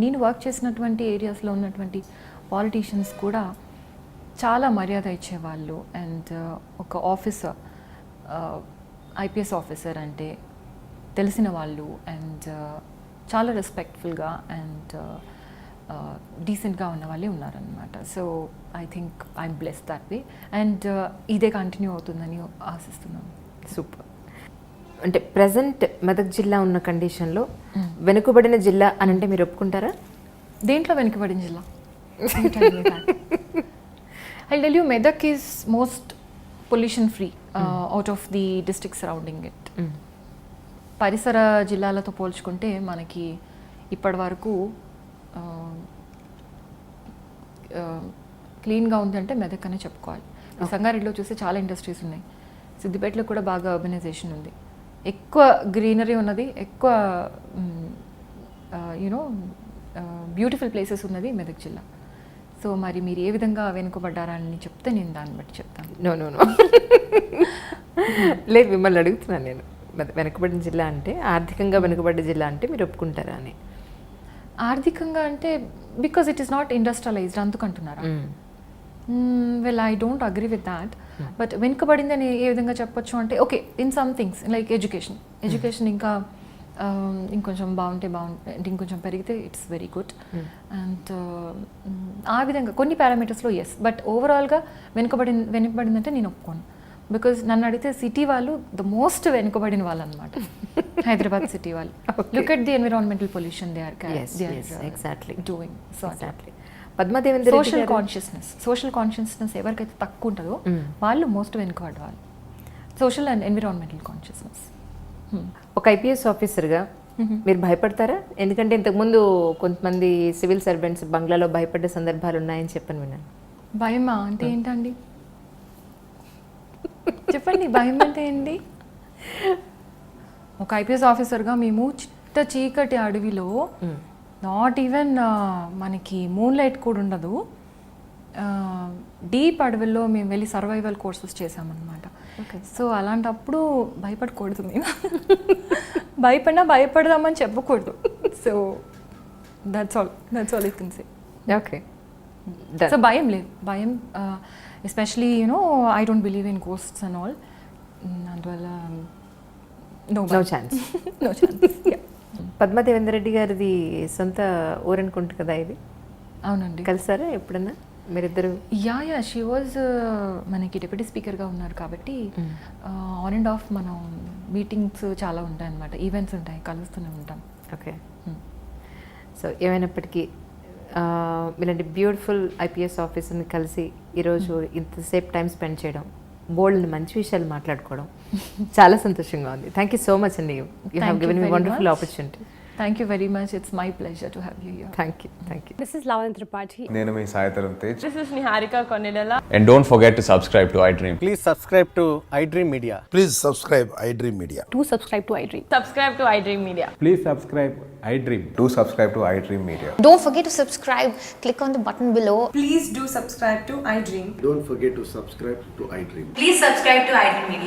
నేను వర్క్ చేసినటువంటి ఏరియాస్లో ఉన్నటువంటి పాలిటీషియన్స్ కూడా చాలా మర్యాద ఇచ్చేవాళ్ళు. అండ్ ఒక ఆఫీసర్, IPS ఆఫీసర్ అంటే తెలిసిన వాళ్ళు అండ్ చాలా రెస్పెక్ట్ఫుల్గా అండ్ డీసెంట్గా ఉన్న వాళ్ళే ఉన్నారనమాట. So I think I'm blessed that way. And ఇదే కంటిన్యూ అవుతుందని ఆశిస్తున్నాను. సూపర్. అంటే ప్రజెంట్ మెదక్ జిల్లా ఉన్న కండిషన్లో వెనుకబడిన జిల్లా అని అంటే మీరు ఒప్పుకుంటారా? దేంట్లో వెనుకబడిన జిల్లా? I tell you, Medak is most pollution free out of the district surrounding it. పరిసర జిల్లాలతో పోల్చుకుంటే మనకి ఇప్పటి వరకు క్లీన్గా ఉంది అంటే మెదక్ అనే చెప్పుకోవాలి. సంగారెడ్డిలో చూస్తే చాలా ఇండస్ట్రీస్ ఉన్నాయి. సిద్దిపేటలో కూడా బాగా అర్బనైజేషన్ ఉంది. ఎక్కువ గ్రీనరీ ఉన్నది, ఎక్కువ యూనో బ్యూటిఫుల్ ప్లేసెస్ ఉన్నది మెదక్ జిల్లా. సో మరి మీరు ఏ విధంగా వెనుకబడ్డారా అని చెప్తే నేను దాన్ని బట్టి చెప్తాను. నో లేదు, మిమ్మల్ని అడుగుతున్నాను నేను. వెనుకబడిన జిల్లా అంటే, ఆర్థికంగా వెనుకబడ్డ జిల్లా అంటే మీరు ఒప్పుకుంటారా అని. ఆర్థికంగా అంటే because it is not industrialized అందుకంటున్నారా? Well I don't agree with that. But వెనుకబడింది అని ఏ విధంగా చెప్పొచ్చు అంటే, okay, in some things like education ఇంకా ఇంకొంచెం బాగుంటే ఇంకొంచెం పెరిగితే ఇట్స్ వెరీ గుడ్. అండ్ ఆ విధంగా కొన్ని పారామీటర్స్లో ఎస్. బట్ ఓవరాల్గా వెనుకబడిందంటే నేను ఒప్పుకోను. బికాజ్ నన్ను అడిగితే సిటీ వాళ్ళు ద మోస్ట్ వెనుకబడిన వాళ్ళు అనమాట. హైదరాబాద్ సిటీ వాళ్ళు. Look at the environmental pollution they are doing. So Padmadevendra social consciousness ఎవరికైతే తక్కువ ఉంటుందో వాళ్ళు మోస్ట్ వెనుకబడ్డ వాళ్ళు. Social and environmental consciousness. ఒక IPS ఆఫీసర్గా మీరు భయపడతారా? ఎందుకంటే ఇంతకుముందు కొంతమంది సివిల్ సర్వెంట్స్ బంగ్లాలో భయపడ్డ సందర్భాలు ఉన్నాయని చెప్పని విన్నాను. భయమా అంటే ఏంటండి? చెప్పండి, భయం అంటే ఏంటి? ఒక IPS ఆఫీసర్గా మేము చిట్ట చీకటి అడవిలో, నాట్ ఈవెన్ మనకి మూన్ లైట్ కూడా ఉండదు, డీప్ అడవిలో మేము వెళ్ళి సర్వైవల్ కోర్సెస్ చేసామన్నమాట. సో అలాంటప్పుడు భయపడకూడదు. మేము భయపడదామని చెప్పకూడదు. So that's all I can say. Okay. So భయం లేదు. భయం especially you know I don't believe in ghosts and all. అందువల్ల నో ఛాన్స్. పద్మాదేవేంద్ర రెడ్డి గారిది సొంత ఊరనుకుంటు కదా ఇది? అవునండి. కలిసారా ఎప్పుడన్నా మీరిద్దరు? యా షీ వాజ్ మనకి డిప్యూటీ స్పీకర్గా ఉన్నారు కాబట్టి ఆన్ అండ్ ఆఫ్ మనం మీటింగ్స్ చాలా ఉంటాయి అన్నమాట, ఈవెంట్స్ ఉంటాయి, కలుస్తూనే ఉంటాం. ఓకే. సో ఏమైనప్పటికీ ఇలాంటి బ్యూటిఫుల్ IPS ఆఫీసర్ని కలిసి ఈరోజు ఇంతసేపు టైం స్పెండ్ చేయడం, బోల్డ్ మంచి విషయాలు మాట్లాడుకోవడం చాలా సంతోషంగా ఉంది. థ్యాంక్ యూ సో మచ్ అండి. You have given me wonderful opportunity. Thank you very much. It's my pleasure to have you here. Thank you. This is Lavanya Tripathi. నేను మీ Sai Dharam Tej. This is Niharika Konidala. And don't forget to subscribe to iDream. Please subscribe to iDream Media. Please subscribe iDream Media. Do subscribe to iDream. Subscribe to iDream Media. Please subscribe iDream. Do subscribe to iDream Media. Don't forget to subscribe. Click on the button below. Please do subscribe to iDream. Don't forget to subscribe to iDream. Please subscribe to iDream Media.